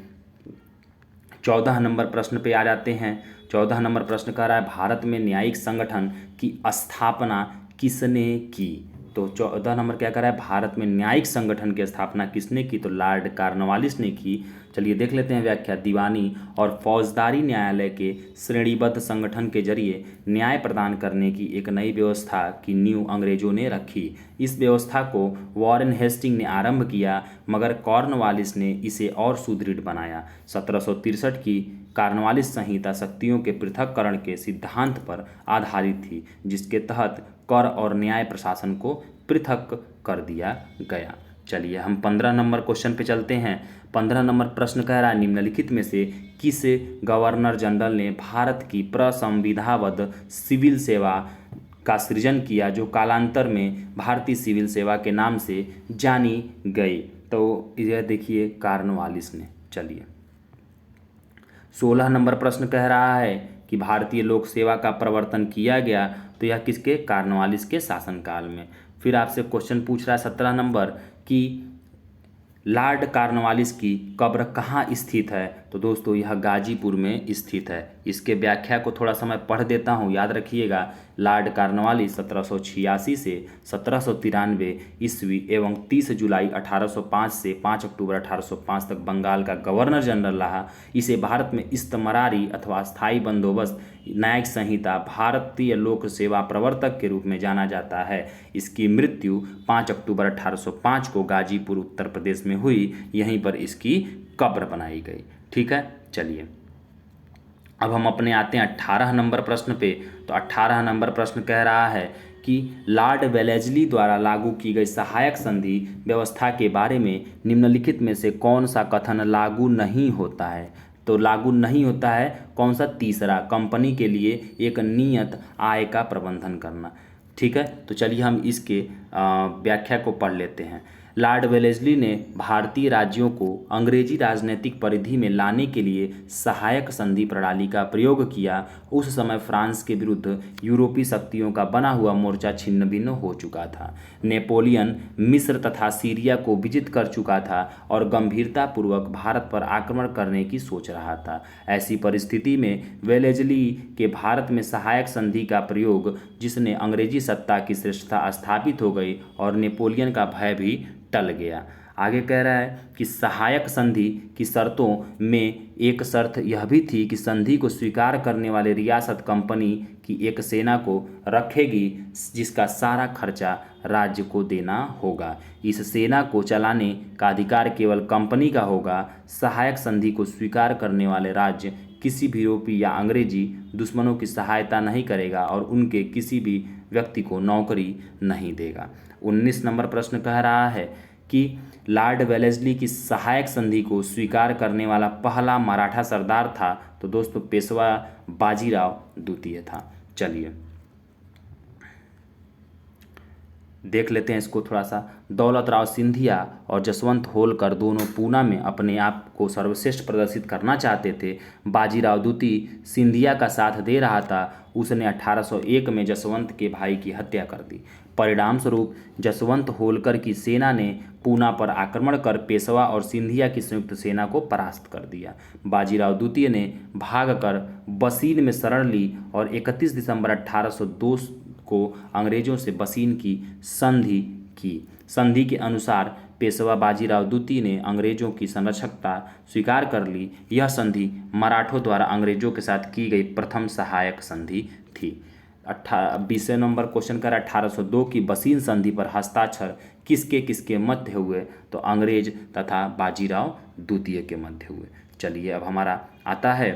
14 नंबर प्रश्न पे आ जाते हैं। 14 नंबर प्रश्न कह रहा है भारत में न्यायिक संगठन की स्थापना किसने की। तो 14 नंबर क्या कह रहा है, भारत में न्यायिक संगठन की स्थापना किसने की। तो लॉर्ड कॉर्नवालिस ने की। चलिए देख लेते हैं व्याख्या। दीवानी और फौजदारी न्यायालय के श्रेणीबद्ध संगठन के जरिए न्याय प्रदान करने की एक नई व्यवस्था की नींव अंग्रेजों ने रखी। इस व्यवस्था को वारेन हेस्टिंग ने आरंभ किया, मगर कॉर्नवालिस ने इसे और सुदृढ़ बनाया। 1763 की कॉर्नवालिस संहिता शक्तियों के पृथक्करण के सिद्धांत पर आधारित थी, जिसके तहत कर और न्याय प्रशासन को पृथक कर दिया गया। चलिए हम 15 नंबर क्वेश्चन पे चलते हैं। 15 नंबर प्रश्न कह रहा है निम्नलिखित में से किस गवर्नर जनरल ने भारत की प्रसंविधाबद्ध सिविल सेवा का सृजन किया, जो कालांतर में भारतीय सिविल सेवा के नाम से जानी गई। तो यह देखिए कॉर्नवालिस ने। चलिए 16 नंबर प्रश्न कह रहा है कि भारतीय लोक सेवा का प्रवर्तन किया गया। तो यह किसके, कॉर्नवालिस के शासनकाल में। फिर आपसे क्वेश्चन पूछ रहा है 17 नंबर कि लॉर्ड कॉर्नवालिस की कब्र कहाँ स्थित है। तो दोस्तों यह गाजीपुर में स्थित है। इसके व्याख्या को थोड़ा समय पढ़ देता हूँ, याद रखिएगा। लॉर्ड कॉर्नवालिस 1786 से 1793 ईस्वी एवं 30 जुलाई 1805 से 5 अक्टूबर 1805 तक बंगाल का गवर्नर जनरल रहा। इसे भारत में इस्तमरारी अथवा स्थायी बंदोबस्त न्यायिक संहिता भारतीय लोक सेवा प्रवर्तक के रूप में जाना जाता है। इसकी मृत्यु 5 अक्टूबर 1805 को गाजीपुर उत्तर प्रदेश में हुई। यहीं पर इसकी कब्र बनाई गई। ठीक है, चलिए अब हम अपने आते हैं 18 नंबर प्रश्न पे। तो 18 नंबर प्रश्न कह रहा है कि लॉर्ड वेलेस्ली द्वारा लागू की गई सहायक संधि व्यवस्था के बारे में निम्नलिखित में से कौन सा कथन लागू नहीं होता है। तो लागू नहीं होता है कौन सा, तीसरा, कंपनी के लिए एक नियत आय का प्रबंधन करना। ठीक है, तो चलिए हम इसके व्याख्या को पढ़ लेते हैं। लॉर्ड वेलेस्ली ने भारतीय राज्यों को अंग्रेजी राजनीतिक परिधि में लाने के लिए सहायक संधि प्रणाली का प्रयोग किया। उस समय फ्रांस के विरुद्ध यूरोपीय शक्तियों का बना हुआ मोर्चा छिन्न भिन्न हो चुका था। नेपोलियन मिस्र तथा सीरिया को विजित कर चुका था और गंभीरतापूर्वक भारत पर आक्रमण करने की सोच रहा था। ऐसी परिस्थिति में वेलेस्ली के भारत में सहायक संधि का प्रयोग, जिसने अंग्रेजी सत्ता की श्रेष्ठता स्थापित हो गई और नेपोलियन का भय भी टल गया। आगे कह रहा है कि सहायक संधि की शर्तों में एक शर्त यह भी थी कि संधि को स्वीकार करने वाले रियासत कंपनी की एक सेना को रखेगी जिसका सारा खर्चा राज्य को देना होगा। इस सेना को चलाने का अधिकार केवल कंपनी का होगा। सहायक संधि को स्वीकार करने वाले राज्य किसी भी यूरोपीय या अंग्रेजी दुश्मनों की सहायता नहीं करेगा और उनके किसी भी व्यक्ति को नौकरी नहीं देगा। 19 नंबर प्रश्न कह रहा है कि लॉर्ड वेलेस्ली की सहायक संधि को स्वीकार करने वाला पहला मराठा सरदार था। तो दोस्तों पेशवा बाजीराव द्वितीय था। चलिए देख लेते हैं इसको थोड़ा सा। दौलत राव सिंधिया और जसवंत होलकर दोनों पूना में अपने आप को सर्वश्रेष्ठ प्रदर्शित करना चाहते थे। बाजीराव द्वितीय सिंधिया का साथ दे रहा था। उसने 1801 में जसवंत के भाई की हत्या कर दी। परिणाम स्वरूप जसवंत होलकर की सेना ने पूना पर आक्रमण कर पेशवा और सिंधिया की संयुक्त सेना को परास्त कर दिया। बाजीराव द्वितीय ने भागकर बसीन में शरण ली और 31 दिसंबर 1802 को अंग्रेजों से बसीन की संधि की। संधि के अनुसार पेशवा बाजीराव द्वितीय ने अंग्रेजों की संरक्षकता स्वीकार कर ली। यह संधि मराठों द्वारा अंग्रेजों के साथ की गई प्रथम सहायक संधि थी। 20वें नंबर क्वेश्चन कर 1802 की बसीन संधि पर हस्ताक्षर किसके किसके मध्य हुए, तो अंग्रेज तथा बाजीराव द्वितीय के मध्य हुए। चलिए अब हमारा आता है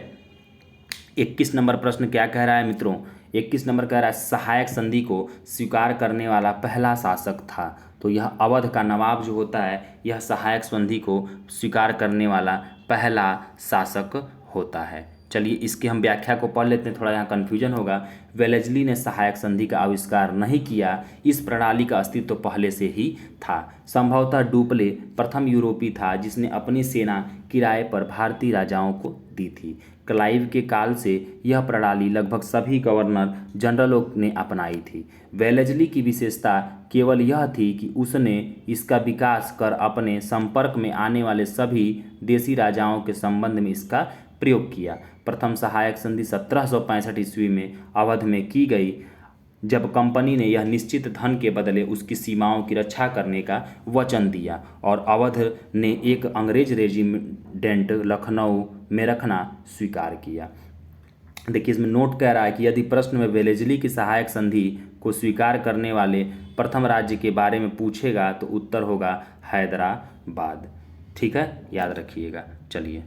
21 नंबर प्रश्न। क्या कह रहा है मित्रों, 21 नंबर कह रहा है सहायक संधि को स्वीकार करने वाला पहला शासक था। तो यह अवध का नवाब जो होता है, यह सहायक संधि को स्वीकार करने वाला पहला शासक होता है। चलिए इसकी हम व्याख्या को पढ़ लेते हैं, थोड़ा यहाँ कन्फ्यूजन होगा। वेलेस्ली ने सहायक संधि का आविष्कार नहीं किया, इस प्रणाली का अस्तित्व तो पहले से ही था। संभवतः डुप्ले प्रथम यूरोपीय था जिसने अपनी सेना किराए पर भारतीय राजाओं को दी थी। क्लाइव के काल से यह प्रणाली लगभग सभी गवर्नर जनरलों ने अपनाई थी। वेलेस्ली की विशेषता केवल यह थी कि उसने इसका विकास कर अपने संपर्क में आने वाले सभी देशी राजाओं के संबंध में इसका प्रयोग किया। प्रथम सहायक संधि 1765 ईस्वी में अवध में की गई, जब कंपनी ने यह निश्चित धन के बदले उसकी सीमाओं की रक्षा करने का वचन दिया और अवध ने एक अंग्रेज रेजिमेंट लखनऊ में रखना स्वीकार किया। देखिए इसमें नोट कह रहा है कि यदि प्रश्न में वेलेस्ली की सहायक संधि को स्वीकार करने वाले प्रथम राज्य के बारे में पूछेगा तो उत्तर होगा हैदराबाद। ठीक है, याद रखिएगा। चलिए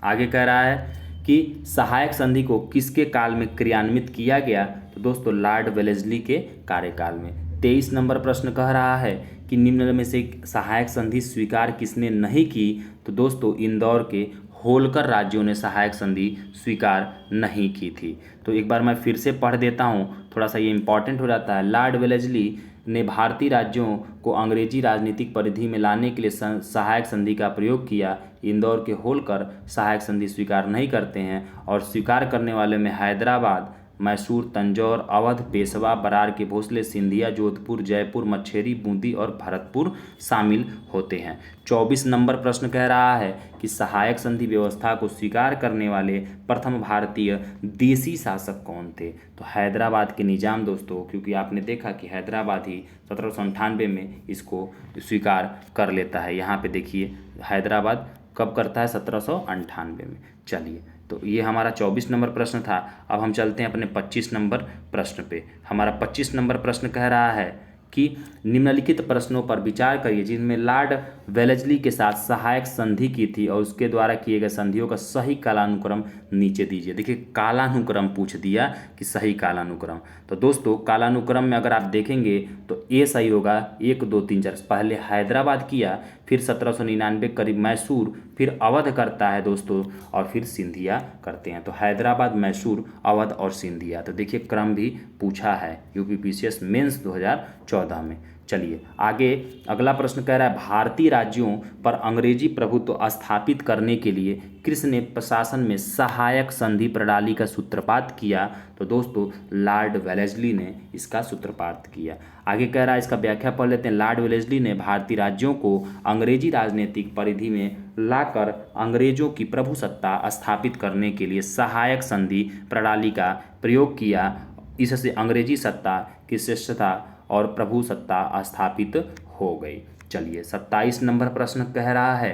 आगे कह रहा है कि सहायक संधि को किसके काल में क्रियान्वित किया गया, तो दोस्तों लॉर्ड वेलेस्ली के कार्यकाल में। 23 नंबर प्रश्न कह रहा है कि निम्न में से सहायक संधि स्वीकार किसने नहीं की, तो दोस्तों इंदौर के होलकर राज्यों ने सहायक संधि स्वीकार नहीं की थी। तो एक बार मैं फिर से पढ़ देता हूँ, थोड़ा सा ये इंपॉर्टेंट हो जाता है। लॉर्ड वेलेस्ली ने भारतीय राज्यों को अंग्रेजी राजनीतिक परिधि में लाने के लिए सहायक संधि का प्रयोग किया। इंदौर के होलकर सहायक संधि स्वीकार नहीं करते हैं और स्वीकार करने वाले में हैदराबाद, मैसूर, तंजौर, अवध, पेशवा, बरार के भोसले, सिंधिया, जोधपुर, जयपुर, मच्छेरी, बूंदी और भरतपुर शामिल होते हैं। 24 नंबर प्रश्न कह रहा है कि सहायक संधि व्यवस्था को स्वीकार करने वाले प्रथम भारतीय देसी शासक कौन थे, तो हैदराबाद के निजाम दोस्तों, क्योंकि आपने देखा कि हैदराबाद ही 1798 में इसको स्वीकार कर लेता है। यहाँ पे देखिए हैदराबाद कब करता है, 1798 में। चलिए तो ये हमारा 24 नंबर प्रश्न था। अब हम चलते हैं अपने 25 नंबर प्रश्न पे। हमारा 25 नंबर प्रश्न कह रहा है कि निम्नलिखित प्रश्नों पर विचार करिए जिनमें लॉर्ड वेलेस्ली के साथ सहायक संधि की थी और उसके द्वारा किए गए संधियों का सही कालानुक्रम नीचे दीजिए। देखिए कालानुक्रम पूछ दिया कि सही कालानुक्रम, तो दोस्तों कालानुक्रम में अगर आप देखेंगे तो ए सही होगा, 1 2 3 4। पहले हैदराबाद किया, फिर 1799 करीब मैसूर, फिर अवध करता है दोस्तों, और फिर सिंधिया करते हैं। तो हैदराबाद, मैसूर, अवध और सिंधिया। तो देखिए क्रम भी पूछा है यूपीपीसीएस मेंस 2014 में। चलिए आगे अगला प्रश्न कह रहा है, भारतीय राज्यों पर अंग्रेजी प्रभुत्व स्थापित करने के लिए किसने प्रशासन में सहायक संधि प्रणाली का सूत्रपात किया? तो दोस्तों लॉर्ड वेलेस्ली ने इसका सूत्रपात किया। आगे कह रहा है, इसका व्याख्या पढ़ लेते हैं। लॉर्ड वेलेस्ली ने भारतीय राज्यों को अंग्रेजी राजनीतिक परिधि में लाकर अंग्रेजों की प्रभुसत्ता स्थापित करने के लिए सहायक संधि प्रणाली का प्रयोग किया। इससे अंग्रेजी सत्ता की श्रेष्ठता और प्रभुसत्ता स्थापित हो गई। चलिए 27 नंबर प्रश्न कह रहा है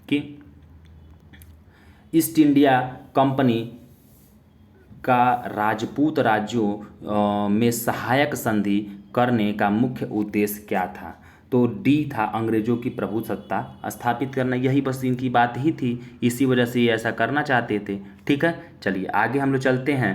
कि ईस्ट इंडिया कंपनी का राजपूत राज्यों में सहायक संधि करने का मुख्य उद्देश्य क्या था? तो डी था अंग्रेजों की प्रभुसत्ता स्थापित करना, यही बस इनकी बात ही थी, इसी वजह से ये ऐसा करना चाहते थे। ठीक है, चलिए आगे हम लोग चलते हैं।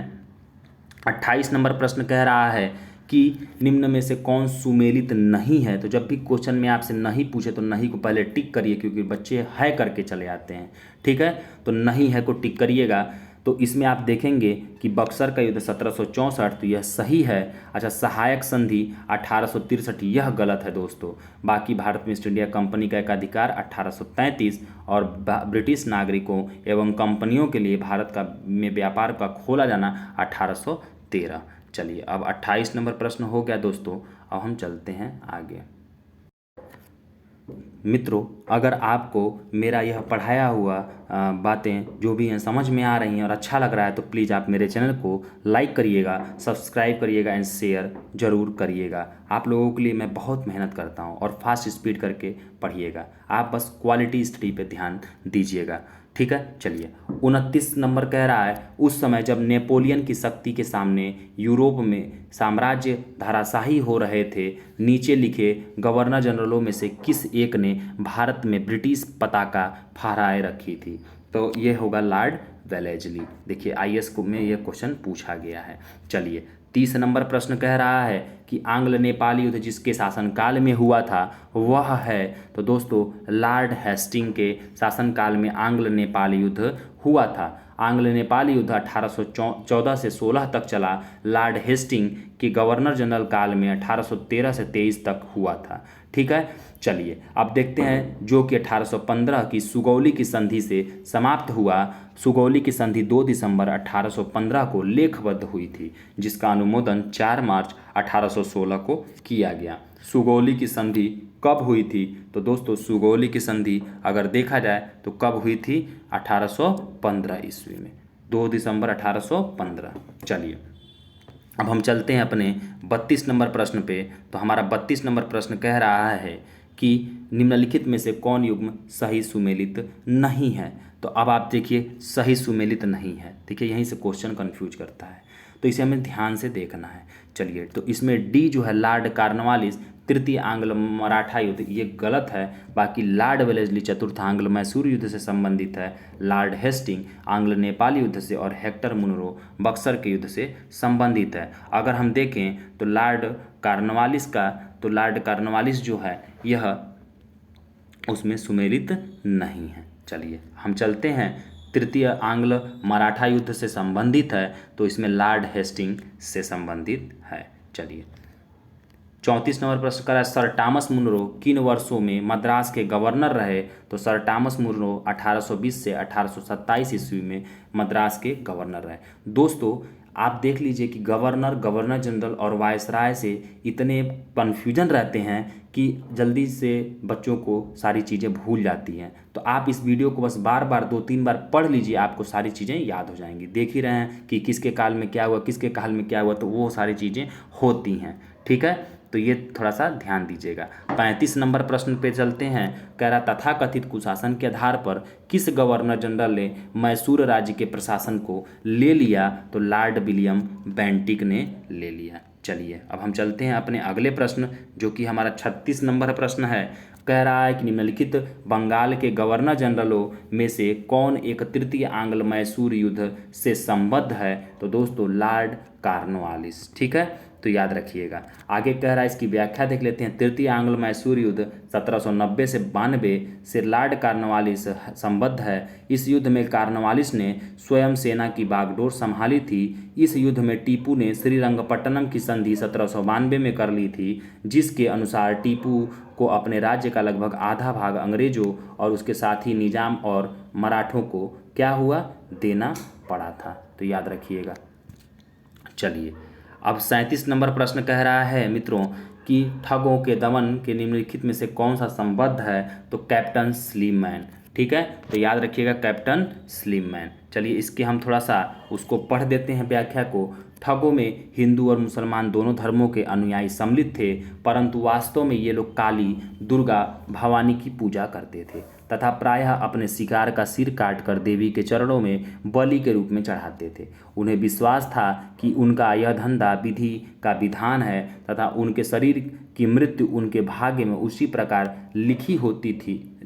28 नंबर प्रश्न कह रहा है कि निम्न में से कौन सुमेलित नहीं है? तो जब भी क्वेश्चन में आपसे नहीं पूछे तो नहीं को पहले टिक करिए, क्योंकि बच्चे है करके चले आते हैं। ठीक है, तो नहीं है को टिक करिएगा। तो इसमें आप देखेंगे कि बक्सर का युद्ध 1764, तो यह सही है। अच्छा, सहायक संधि 1863, यह गलत है दोस्तों। बाकी भारत में ईस्ट इंडिया कंपनी का एकाधिकार 1833 और ब्रिटिश नागरिकों एवं कंपनियों के लिए भारत का में व्यापार का खोला जाना 1813। चलिए अब 28 नंबर प्रश्न हो गया दोस्तों। अब हम चलते हैं आगे। मित्रों, अगर आपको मेरा यह पढ़ाया हुआ बातें जो भी हैं समझ में आ रही हैं और अच्छा लग रहा है, तो प्लीज़ आप मेरे चैनल को लाइक करिएगा, सब्सक्राइब करिएगा एंड शेयर ज़रूर करिएगा। आप लोगों के लिए मैं बहुत मेहनत करता हूं, और फास्ट स्पीड करके पढ़िएगा। आप बस क्वालिटी स्टडी पे ध्यान दीजिएगा। ठीक है, चलिए 29 नंबर कह रहा है, उस समय जब नेपोलियन की शक्ति के सामने यूरोप में साम्राज्य धराशायी हो रहे थे, नीचे लिखे गवर्नर जनरलों में से किस एक ने भारत में ब्रिटिश पताका फहराए रखी थी? तो ये होगा लॉर्ड वेलेस्ली। देखिए आईएएस को में ये क्वेश्चन पूछा गया है। चलिए 30 नंबर प्रश्न कह रहा है कि आंग्ल नेपाल युद्ध जिसके शासनकाल में हुआ था वह है? तो दोस्तों लॉर्ड हेस्टिंग के शासनकाल में आंग्ल नेपाल युद्ध हुआ था। आंग्ल नेपाल युद्ध 1814 से 16 तक चला। लॉर्ड हेस्टिंग के गवर्नर जनरल काल में 1813 से 23 तक हुआ था। ठीक है, चलिए अब देखते हैं जो कि 1815 की सुगौली की संधि से समाप्त हुआ। सुगौली की संधि 2 दिसंबर 1815 को लेखबद्ध हुई थी, जिसका अनुमोदन 4 मार्च 1816 को किया गया। सुगौली की संधि कब हुई थी? तो दोस्तों सुगौली की संधि अगर देखा जाए तो कब हुई थी? 1815 ईस्वी में, 2 दिसंबर 1815। चलिए अब हम चलते हैं अपने 32 नंबर प्रश्न पे। तो हमारा 32 नंबर प्रश्न कह रहा है कि निम्नलिखित में से कौन युग्म सही सुमेलित नहीं है? तो अब आप देखिए सही सुमेलित नहीं है। देखिए यहीं से क्वेश्चन कंफ्यूज करता है, तो इसे हमें ध्यान से देखना है। चलिए तो इसमें डी जो है लॉर्ड कॉर्नवालिस तृतीय आंग्ल मराठा युद्ध, ये गलत है। बाकी लॉर्ड वेलेस्ली चतुर्थ आंग्ल मैसूर युद्ध से संबंधित है। लॉर्ड हेस्टिंग आंग्ल नेपाल युद्ध से, और हेक्टर मुनरो बक्सर के युद्ध से संबंधित है। अगर हम देखें तो लॉर्ड कॉर्नवालिस जो है यह उसमें सुमेलित नहीं है। चलिए हम चलते हैं, तृतीय आंग्ल मराठा युद्ध से संबंधित है, तो इसमें लॉर्ड हेस्टिंग से संबंधित है। चलिए 34 नंबर प्रश्न करा, सर टॉमस मुनरो किन वर्षों में मद्रास के गवर्नर रहे? तो सर टॉमस मुनरो 1820 से 1827 ईस्वी में मद्रास के गवर्नर रहे। दोस्तों आप देख लीजिए कि गवर्नर जनरल और वायसराय से इतने कन्फ्यूजन रहते हैं कि जल्दी से बच्चों को सारी चीज़ें भूल जाती हैं। तो आप इस वीडियो को बस बार बार 2-3 बार पढ़ लीजिए, आपको सारी चीज़ें याद हो जाएंगी। देख ही रहे हैं कि किसके काल में क्या हुआ, किसके काल में क्या हुआ, तो वो सारी चीज़ें होती हैं। ठीक है, तो ये थोड़ा सा ध्यान दीजिएगा। 35 नंबर प्रश्न पे चलते हैं। कह रहा तथाकथित कुशासन के आधार पर किस गवर्नर जनरल ने मैसूर राज्य के प्रशासन को ले लिया? तो लॉर्ड विलियम बेंटिक ने ले लिया। चलिए अब हम चलते हैं अपने अगले प्रश्न, जो कि हमारा 36 नंबर प्रश्न है। कह रहा है कि निम्नलिखित बंगाल के गवर्नर जनरलों में से कौन एक तृतीय आंग्ल मैसूर युद्ध से संबद्ध है? तो दोस्तों लॉर्ड कॉर्नवालिस। ठीक है, तो याद रखिएगा। आगे कह रहा है, इसकी व्याख्या देख लेते हैं। तृतीय आंग्ल मैसूर युद्ध 1790 से 92 से लॉर्ड कॉर्नवालिस संबद्ध है। इस युद्ध में कॉर्नवालिस ने स्वयं सेना की बागडोर संभाली थी। इस युद्ध में टीपू ने श्रीरंगपट्टनम की संधि 1792 में कर ली थी, जिसके अनुसार टीपू को अपने राज्य का लगभग आधा भाग अंग्रेजों और उसके साथी निजाम और मराठों को क्या हुआ, देना पड़ा था। तो याद रखिएगा। चलिए अब 37 नंबर प्रश्न कह रहा है मित्रों कि ठगों के दमन के निम्नलिखित में से कौन सा संबद्ध है, तो कैप्टन स्लीमैन। ठीक है, तो याद रखिएगा कैप्टन स्लीमैन। चलिए इसके हम थोड़ा सा उसको पढ़ देते हैं व्याख्या को। ठगों में हिंदू और मुसलमान दोनों धर्मों के अनुयायी सम्मिलित थे, परंतु वास्तव में ये लोग काली, दुर्गा, भवानी की पूजा करते थे तथा प्रायः अपने शिकार का सिर काटकर देवी के चरणों में बलि के रूप में चढ़ाते थे। उन्हें विश्वास था कि उनका यह धंधा विधि का विधान है तथा उनके शरीर की मृत्यु उनके भाग्य में उसी प्रकार लिखी होती थी।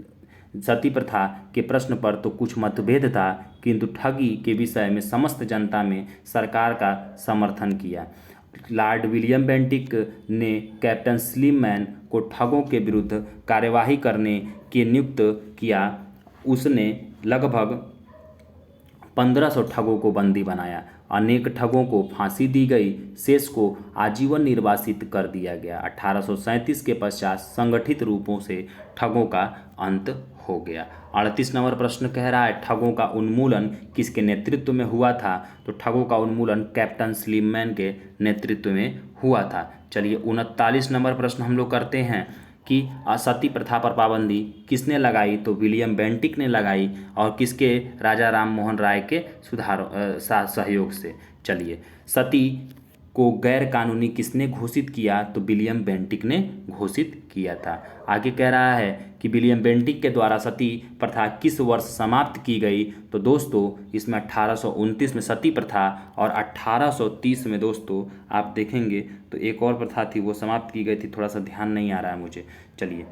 सती प्रथा के प्रश्न पर तो कुछ मतभेद था, किंतु ठगी के विषय में समस्त जनता में सरकार का समर्थन किया। लॉर्ड विलियम बेंटिक ने कैप्टन स्लीमैन को ठगों के विरुद्ध कार्यवाही करने के नियुक्त किया। उसने लगभग 1500 ठगों को बंदी बनाया। अनेक ठगों को फांसी दी गई, शेष को आजीवन निर्वासित कर दिया गया। 1837 के पश्चात संगठित रूपों से ठगों का अंत हो गया। 38 नंबर प्रश्न कह रहा है, ठगों का उन्मूलन किसके नेतृत्व में हुआ था, तो ठगों का उन्मूलन कैप्टन स्लीमैन के नेतृत्व में हुआ था। चलिए 39 नंबर प्रश्न हम लोग करते हैं कि सती प्रथा पर पाबंदी किसने लगाई, तो विलियम बेंटिक ने लगाई, और किसके, राजा राम मोहन राय के सहयोग से। चलिए सती को गैर कानूनी किसने घोषित किया, तो विलियम बेंटिक ने घोषित किया था। आगे कह रहा है कि विलियम बेंटिक के द्वारा सती प्रथा किस वर्ष समाप्त की गई, तो दोस्तों इसमें 1829 में सती प्रथा और 1830 में दोस्तों आप देखेंगे तो एक और प्रथा थी वो समाप्त की गई थी, थोड़ा सा ध्यान नहीं आ रहा है मुझे। चलिए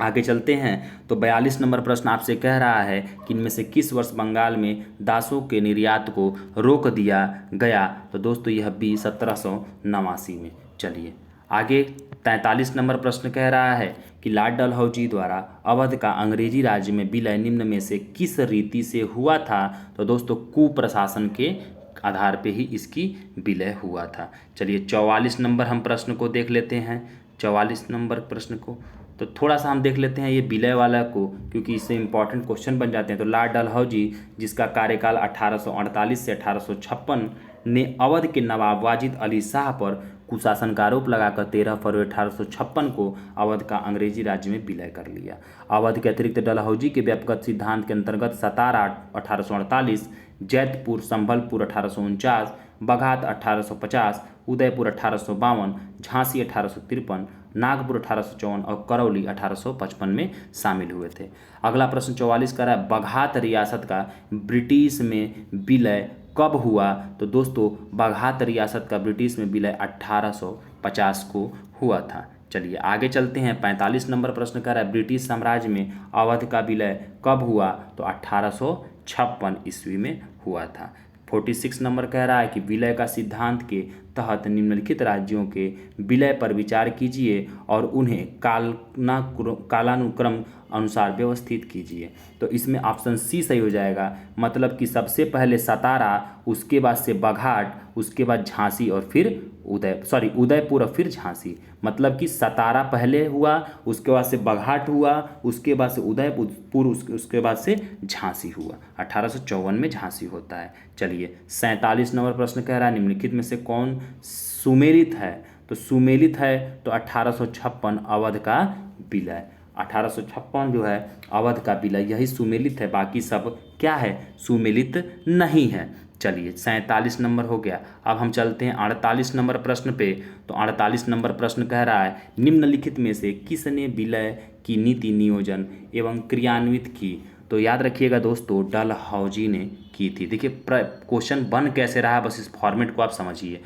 आगे चलते हैं। तो 42 नंबर प्रश्न आपसे कह रहा है कि इनमें से किस वर्ष बंगाल में दासों के निर्यात को रोक दिया गया, तो दोस्तों यह भी 1789 में। चलिए आगे 43 नंबर प्रश्न कह रहा है कि लॉर्ड डलहौजी द्वारा अवध का अंग्रेजी राज्य में विलय निम्न में से किस रीति से हुआ था, तो दोस्तों कुप्रशासन के आधार पे ही इसकी विलय हुआ था। चलिए 44 नंबर हम प्रश्न को देख लेते हैं। 44 नंबर प्रश्न को तो थोड़ा सा हम देख लेते हैं ये विलय वाला को, क्योंकि इससे इंपॉर्टेंट क्वेश्चन बन जाते हैं। तो लॉर्ड डलहौजी, जिसका कार्यकाल 1848 से 1856, ने अवध के नवाब वाजिद अली शाह पर कुशासन का आरोप लगाकर 13 फरवरी 1856 को अवध का अंग्रेजी राज्य में विलय कर लिया। अवध के अतिरिक्त डलहौजी के व्यापक सिद्धांत के अंतर्गत सतारा 1848, जैतपुर, संभलपुर 1849, बघात 1850, उदयपुर 1852, झांसी 1853, नागपुर 1854 और करौली 1855 में शामिल हुए थे। अगला प्रश्न 44 का है, बघात रियासत का ब्रिटिश में विलय कब हुआ, तो दोस्तों बघात रियासत का ब्रिटिश में विलय 1850 को हुआ था। चलिए आगे चलते हैं। 45 नंबर प्रश्न कर रहा है, ब्रिटिश साम्राज्य में अवध का विलय कब हुआ, तो 1856 ईस्वी में हुआ था। 46 नंबर कह रहा है कि विलय का सिद्धांत के तहत निम्नलिखित राज्यों के विलय पर विचार कीजिए और उन्हें कालानुक्रम अनुसार व्यवस्थित कीजिए। तो इसमें ऑप्शन सी सही हो जाएगा, मतलब कि सबसे पहले सतारा, उसके बाद से बघाट, उसके बाद झांसी और फिर उदयपुर और फिर झांसी। मतलब कि सतारा पहले हुआ, उसके बाद से बघाट हुआ, उसके बाद से उदयपुर, उसके बाद से झांसी हुआ। 1854 में झांसी होता है। चलिए 47 नंबर प्रश्न कह रहा है, निम्नलिखित में से कौन सुमेलित है, तो सुमेलित है तो 1856 अवध का विलय। 1856 जो है अवध का विलय यही सुमेलित है, बाकी सब क्या है, सुमेलित नहीं है। चलिए 47 नंबर हो गया। अब हम चलते हैं 48 नंबर प्रश्न पे। तो 48 नंबर प्रश्न कह रहा है, निम्नलिखित में से किसने विलय की नीति नियोजन एवं क्रियान्वित की, तो याद रखिएगा दोस्तों डलहौजी ने की थी। देखिए क्वेश्चन बन कैसे रहा, बस इस फॉर्मेट को आप समझिए।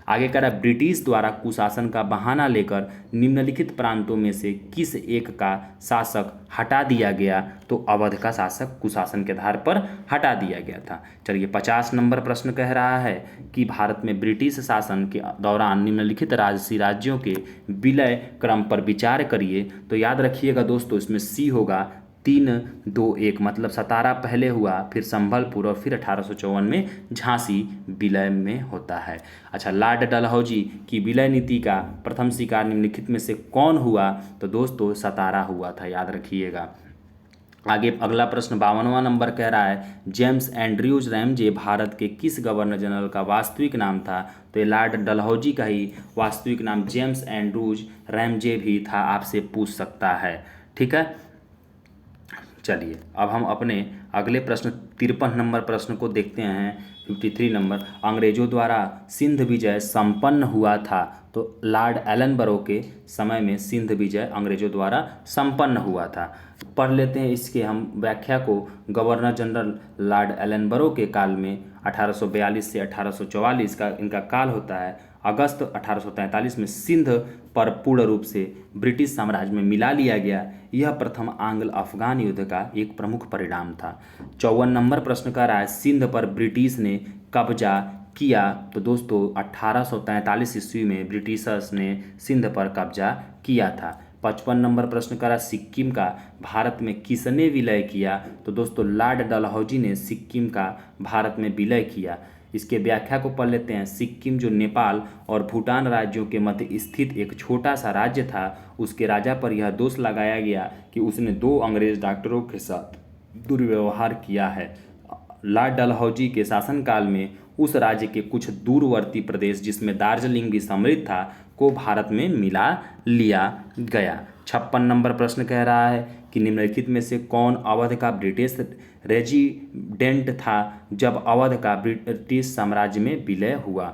आगे कह रहा है ब्रिटिश द्वारा कुशासन का बहाना लेकर निम्नलिखित प्रांतों में से किस एक का शासक हटा दिया गया, तो अवध का शासक कुशासन के आधार पर हटा दिया गया था। चलिए 50 नंबर प्रश्न कह रहा है कि भारत में ब्रिटिश शासन के दौरान निम्नलिखित राजसी राज्यों के विलय क्रम पर विचार करिए। तो याद रखिएगा दोस्तों, इसमें सी होगा 3-2-1, मतलब सतारा पहले हुआ, फिर संभलपुर और फिर 1854 में झांसी विलय में होता है। अच्छा, लॉर्ड डलहौजी की विलय नीति का प्रथम शिकार निम्नलिखित में से कौन हुआ, तो दोस्तों सतारा हुआ था, याद रखिएगा। आगे अगला प्रश्न 52वां नंबर कह रहा है जेम्स एंड्रयूज रैमजे भारत के किस गवर्नर जनरल का वास्तविक नाम था, तो ये लॉर्ड डलहौजी का ही वास्तविक नाम जेम्स एंड्रयूज रैमजे भी था, आपसे पूछ सकता है। ठीक है, चलिए अब हम अपने अगले प्रश्न 53 नंबर प्रश्न को देखते हैं। 53 नंबर, अंग्रेजों द्वारा सिंध विजय संपन्न हुआ था, तो लॉर्ड एलनबरो के समय में सिंध विजय अंग्रेजों द्वारा संपन्न हुआ था। पढ़ लेते हैं इसके हम व्याख्या को। गवर्नर जनरल लॉर्ड एलनबरो के काल में 1842 से 1844 का इनका काल होता है। अगस्त 1843 में सिंध पर पूर्ण रूप से ब्रिटिश साम्राज्य में मिला लिया गया। यह प्रथम आंग्ल अफगान युद्ध का एक प्रमुख परिणाम था। 54 नंबर प्रश्न का रहा है सिंध पर ब्रिटिश ने कब्जा किया, तो दोस्तों 1843 ईस्वी में ब्रिटिशर्स ने सिंध पर कब्जा किया था। 55 नंबर प्रश्न का रहा सिक्किम का भारत में किसने विलय किया, तो दोस्तों लॉर्ड डलहौजी ने सिक्किम का भारत में विलय किया। इसके व्याख्या को पढ़ लेते हैं। सिक्किम जो नेपाल और भूटान राज्यों के मध्य स्थित एक छोटा सा राज्य था, उसके राजा पर यह दोष लगाया गया कि उसने 2 अंग्रेज डॉक्टरों के साथ दुर्व्यवहार किया है। लॉर्ड डलहौजी के शासनकाल में उस राज्य के कुछ दूरवर्ती प्रदेश, जिसमें दार्जिलिंग भी सम्मिलित था, को भारत में मिला लिया गया। 56 नंबर प्रश्न कह रहा है कि निम्नलिखित में से कौन अवध का ब्रिटिश रेजिडेंट था जब अवध का ब्रिटिश साम्राज्य में विलय हुआ।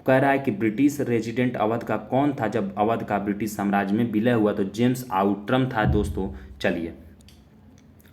कह रहा है कि ब्रिटिश रेजिडेंट अवध का कौन था जब अवध का ब्रिटिश साम्राज्य में विलय हुआ, तो जेम्स आउट्रम था दोस्तों। चलिए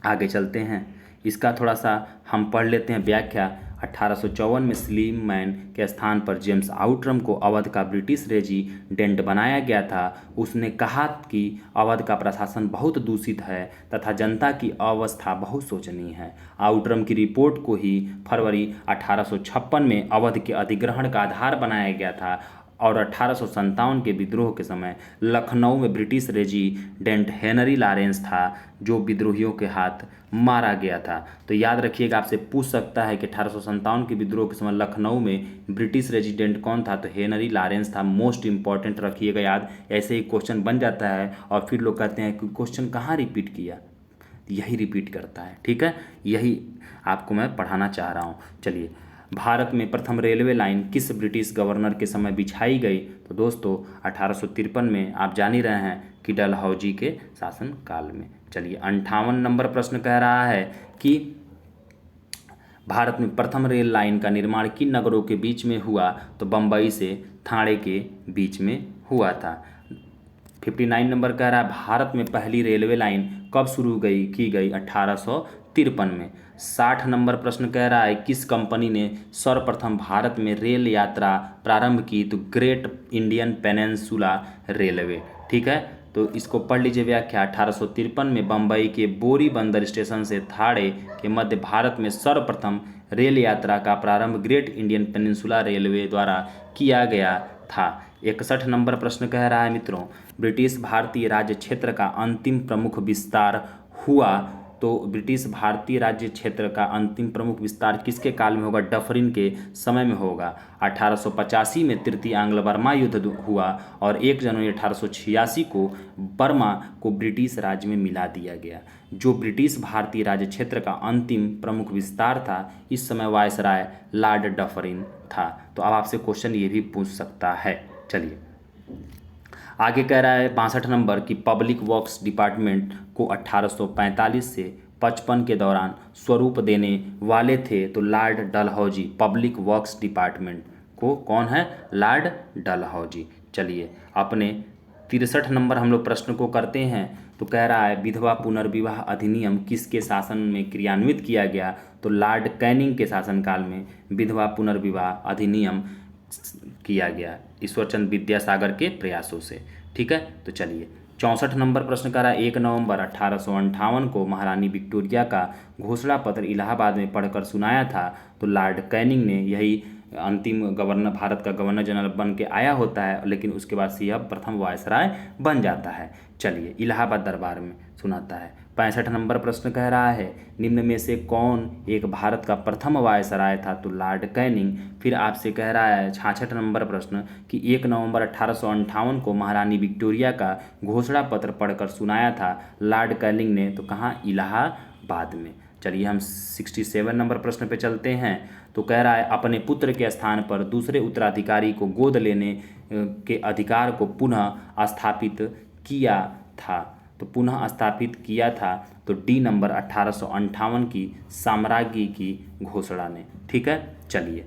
आगे चलते हैं, इसका थोड़ा सा हम पढ़ लेते हैं व्याख्या। 1854 में स्लीमैन के स्थान पर जेम्स आउट्रम को अवध का ब्रिटिश रेजिडेंट बनाया गया था। उसने कहा कि अवध का प्रशासन बहुत दूषित है तथा जनता की अवस्था बहुत शोचनीय है। आउट्रम की रिपोर्ट को ही फरवरी 1856 में अवध के अधिग्रहण का आधार बनाया गया था और 1857 के विद्रोह के समय लखनऊ में ब्रिटिश रेजिडेंट हेनरी लॉरेंस था जो विद्रोहियों के हाथ मारा गया था। तो याद रखिएगा, आपसे पूछ सकता है कि 1857 के विद्रोह के समय लखनऊ में ब्रिटिश रेजिडेंट कौन था, तो हेनरी लॉरेंस था। मोस्ट इंपॉर्टेंट रखिएगा याद, ऐसे ही क्वेश्चन बन जाता है और फिर लोग कहते हैं कि क्वेश्चन कहाँ रिपीट किया, यही रिपीट करता है। ठीक है, यही आपको मैं पढ़ाना चाह रहा हूँ। चलिए, भारत में प्रथम रेलवे लाइन किस ब्रिटिश गवर्नर के समय बिछाई गई, तो दोस्तों 1853 में, आप जान ही रहे हैं कि डलहौजी के शासन काल में। चलिए 58 नंबर प्रश्न कह रहा है कि भारत में प्रथम रेल लाइन का निर्माण किन नगरों के बीच में हुआ, तो बम्बई से ठाणे के बीच में हुआ था। 59 नंबर कह रहा है भारत में पहली रेलवे लाइन कब शुरू की गई, 1853 में। 60 नंबर प्रश्न कह रहा है किस कंपनी ने सर्वप्रथम भारत में रेल यात्रा प्रारंभ की, तो ग्रेट इंडियन पेनिनसुला रेलवे। ठीक है, तो इसको पढ़ लीजिए व्याख्या। 1853 में बम्बई के बोरी बंदर स्टेशन से ठाणे के मध्य भारत में सर्वप्रथम रेल यात्रा का प्रारंभ ग्रेट इंडियन पेनिनसुला रेलवे द्वारा किया गया था। 61 नंबर प्रश्न कह रहा है मित्रों, ब्रिटिश भारतीय राज्य क्षेत्र का अंतिम प्रमुख विस्तार हुआ, तो ब्रिटिश भारतीय राज्य क्षेत्र का अंतिम प्रमुख विस्तार किसके काल में होगा, डफरिन के समय में होगा। 1885 में तृतीय आंग्ल बर्मा युद्ध हुआ और 1 जनवरी 1886 को बर्मा को ब्रिटिश राज्य में मिला दिया गया। जो ब्रिटिश भारतीय राज्य क्षेत्र का अंतिम प्रमुख विस्तार था, इस समय वायसराय लॉर्ड डफरिन था। तो अब आपसे क्वेश्चन ये भी पूछ सकता है। चलिए आगे कह रहा है 62 नंबर की पब्लिक वर्क्स डिपार्टमेंट को 1845 से 55 के दौरान स्वरूप देने वाले थे, तो Lord Dalhousie. Public works department को कौन है, लॉर्ड डलहौजी। चलिए अपने 63 नंबर हम लोग प्रश्न को करते हैं। तो कह रहा है विधवा पुनर्विवाह अधिनियम किसके शासन में क्रियान्वित किया गया, तो लॉर्ड कैनिंग के शासनकाल में विधवा पुनर्विवाह अधिनियम किया गया ईश्वरचंद विद्यासागर के प्रयासों से। ठीक है, तो चलिए 64 नंबर प्रश्न करा। 1 नवंबर 1858 को महारानी विक्टोरिया का घोषणा पत्र इलाहाबाद में पढ़कर सुनाया था। तो लॉर्ड कैनिंग ने, यही अंतिम गवर्नर, भारत का गवर्नर जनरल बन के आया होता है, लेकिन उसके बाद से यह प्रथम वायसराय बन जाता है। चलिए इलाहाबाद दरबार में सुनाता है। 65 नंबर प्रश्न कह रहा है, निम्न में से कौन एक भारत का प्रथम वायसराय था? तो लॉर्ड कैनिंग। फिर आपसे कह रहा है 66 नंबर प्रश्न कि 1 नवंबर 1858 को महारानी विक्टोरिया का घोषणा पत्र पढ़कर सुनाया था लॉर्ड कैनिंग ने। तो कहाँ? इलाहाबाद में। चलिए हम 67 नंबर प्रश्न पे चलते हैं। तो कह रहा है, अपने पुत्र के स्थान पर दूसरे उत्तराधिकारी को गोद लेने के अधिकार को पुनः स्थापित किया था। तो पुनः स्थापित किया था तो डी नंबर 1858 की साम्राज्ञी की घोषणा ने। ठीक है, चलिए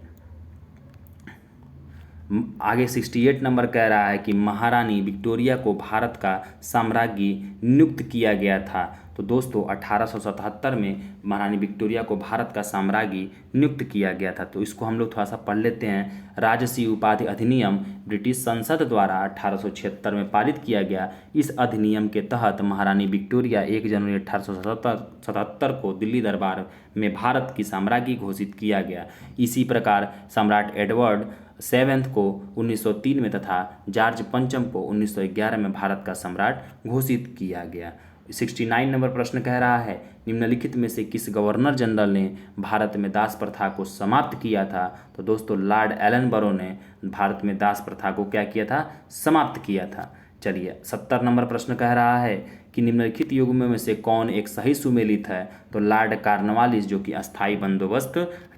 आगे 68 नंबर कह रहा है कि महारानी विक्टोरिया को भारत का साम्राज्ञी नियुक्त किया गया था। तो दोस्तों 1877 में महारानी विक्टोरिया को भारत का साम्राज्ञी नियुक्त किया गया था। तो इसको हम लोग थोड़ा सा पढ़ लेते हैं। राजसी उपाधि अधिनियम ब्रिटिश संसद द्वारा 1876 में पारित किया गया। इस अधिनियम के तहत महारानी विक्टोरिया 1 जनवरी 1877 को दिल्ली दरबार में भारत की साम्राज्ञी घोषित किया गया। इसी प्रकार सम्राट एडवर्ड 7 को 1903 में तथा जॉर्ज पंचम को 1911 में भारत का सम्राट घोषित किया गया। 69 नंबर प्रश्न कह रहा है, निम्नलिखित में से किस गवर्नर जनरल ने भारत में दास प्रथा को समाप्त किया था? तो दोस्तों लॉर्ड एलनबरो ने भारत में दास प्रथा को क्या किया था? समाप्त किया था। चलिए 70 नंबर प्रश्न कह रहा है कि निम्नलिखित युग्मों में से कौन एक सही सुमेलित है? तो लॉर्ड कॉर्नवालिस, जो कि अस्थायी बंदोबस्त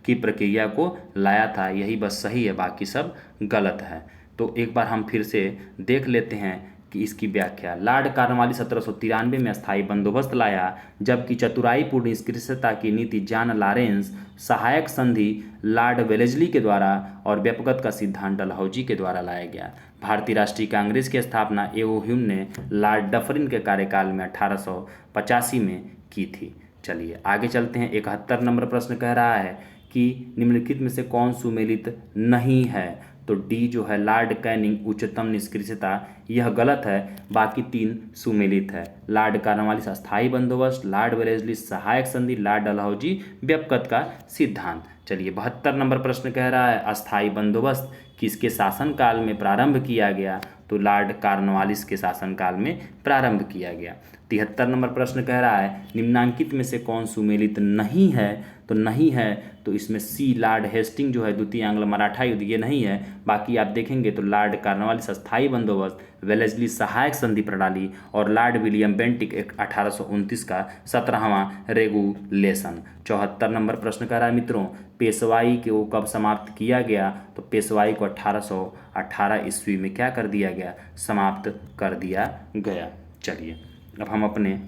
की प्रक्रिया को लाया था, यही बस सही है, बाकी सब गलत है। तो एक बार हम फिर से देख लेते हैं कि इसकी व्याख्या। लॉर्ड कॉर्नवालिस 1793 में अस्थायी बंदोबस्त लाया, जबकि चतुराईपूर्ण निष्क्रियता की नीति जॉन लॉरेंस, सहायक संधि लॉर्ड वेलेस्ली के द्वारा और व्यापकता का सिद्धांत डलहौजी के द्वारा लाया गया। भारतीय राष्ट्रीय कांग्रेस की स्थापना ए.ओ. ह्यूम ने लॉर्ड डफरिन के कार्यकाल में 1885 में की थी। चलिए आगे चलते हैं। 71 नंबर प्रश्न कह रहा है कि निम्नलिखित में से कौन सुमेलित नहीं है? तो डी जो है लॉर्ड कैनिंग उच्चतम निष्क्रियता, यह गलत है, बाकी 3 सुमेलित है। लॉर्ड कॉर्नवालिस अस्थायी बंदोबस्त, लॉर्ड वेलेस्ली सहायक संधि, लॉर्ड डलहौजी व्यापकता का सिद्धांत। चलिए 72 नंबर प्रश्न कह रहा है, अस्थायी बंदोबस्त किसके शासनकाल में प्रारंभ किया गया? तो लॉर्ड कॉर्नवालिस के शासनकाल में प्रारंभ किया गया। 73 नंबर प्रश्न कह रहा है, निम्नांकित में से कौन सुमेलित नहीं है? तो नहीं है तो इसमें सी लॉर्ड हेस्टिंग जो है द्वितीय आंग्ल मराठा युद्ध, ये नहीं है। बाकी आप देखेंगे तो लॉर्ड कॉर्नवालिस अस्थायी बंदोबस्त, वेलेस्ली सहायक संधि प्रणाली और लॉर्ड विलियम बेंटिक 1829 का 17वां रेगुलेशन। 74 नंबर प्रश्न कह रहा है मित्रों, पेशवाई को कब समाप्त किया गया? तो पेशवाई को 1818 ईस्वी में क्या कर दिया गया? समाप्त कर दिया गया। चलिए अब हम अपने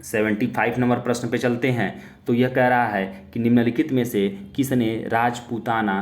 75 नंबर प्रश्न पे चलते हैं। तो यह कह रहा है कि निम्नलिखित में से किसने राजपूताना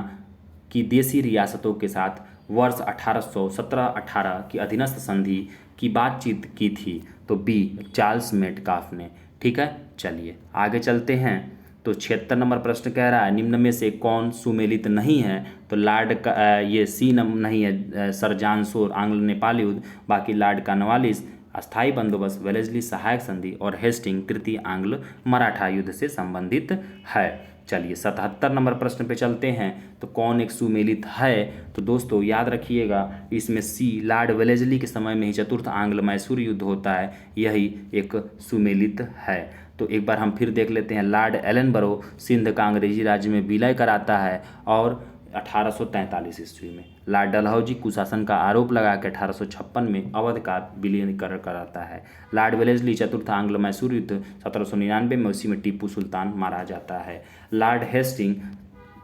की देशी रियासतों के साथ वर्ष 1817-18 की अधीनस्थ संधि की बातचीत की थी? तो बी चार्ल्स मेटकाफ ने। ठीक है, चलिए आगे चलते हैं। तो 76 नंबर प्रश्न कह रहा है, निम्न में से कौन सुमेलित नहीं है? तो लॉर्ड का ये सी नहीं है, सर जॉन शोर आंग्ल नेपाल युद्ध, बाकी लॉर्ड कॉर्नवालिस अस्थायी बंदोबस्त, वेलेस्ली सहायक संधि और हेस्टिंग तृतीय आंग्ल मराठा युद्ध से संबंधित है। चलिए 77 नंबर प्रश्न पे चलते हैं। तो कौन एक सुमेलित है? तो दोस्तों याद रखिएगा, इसमें सी लॉर्ड वेलेस्ली के समय में ही चतुर्थ आंग्ल मैसूर युद्ध होता है, यही एक सुमेलित है। तो एक बार हम फिर देख लेते हैं। लॉर्ड एलनबरो सिंध का अंग्रेजी राज्य में विलय कराता है और 1843 ईस्वी में। लॉर्ड डलहौजी कुशासन का आरोप लगा के 1856 में अवध का विलीन कराता है। लॉर्ड वेलेस्ली चतुर्थ आंग्ल मैसूर युद्ध 1799 में, उसी में टीपू सुल्तान मारा जाता है। लॉर्ड हेस्टिंग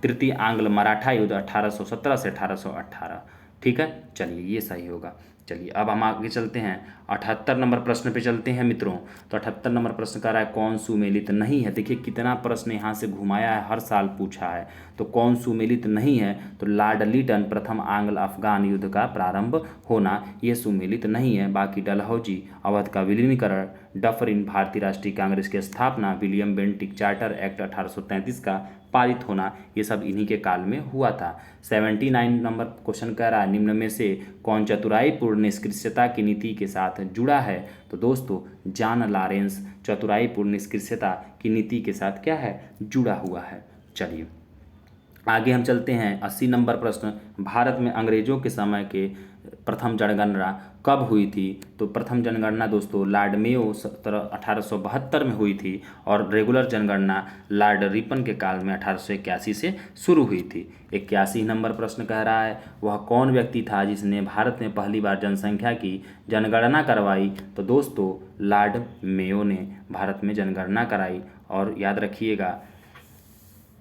तृतीय आंग्ल मराठा युद्ध 1817 से 1818। ठीक है, चलिए ये सही होगा। चलिए अब हम आगे चलते हैं 78 नंबर प्रश्न पे चलते हैं मित्रों। तो 78 नंबर प्रश्न कह रहा है कौन सुमेलित नहीं है। देखिए कितना प्रश्न यहाँ से घुमाया है, हर साल पूछा है। तो कौन सुमेलित नहीं है, तो लॉर्ड लिटन प्रथम आंग्ल अफगान युद्ध का प्रारंभ होना, ये सुमेलित नहीं है। बाकी डलहौजी अवध का विलीनीकरण, डफरिन भारतीय राष्ट्रीय कांग्रेस की स्थापना, विलियम बेंटिक चार्टर एक्ट 1833 का पारित होना, ये सब इन्हीं के काल में हुआ था। 79 नंबर क्वेश्चन कह रहा है निम्न में से कौन चतुराईपूर्ण निष्क्रियता की नीति के साथ जुड़ा है। तो दोस्तों जॉन लॉरेंस चतुराईपूर्ण निष्क्रियता की नीति के साथ क्या है, जुड़ा हुआ है। चलिए आगे हम चलते हैं 80 नंबर प्रश्न, भारत में अंग्रेजों के समय के प्रथम जनगणना कब हुई थी। तो प्रथम जनगणना दोस्तों लॉर्ड मेयो 1872 में हुई थी और रेगुलर जनगणना लॉर्ड रिपन के काल में 1881 से शुरू हुई थी। 81 नंबर प्रश्न कह रहा है वह कौन व्यक्ति था जिसने भारत में पहली बार जनसंख्या की जनगणना करवाई। तो दोस्तों लॉर्ड मेयो ने भारत में जनगणना कराई, और याद रखिएगा।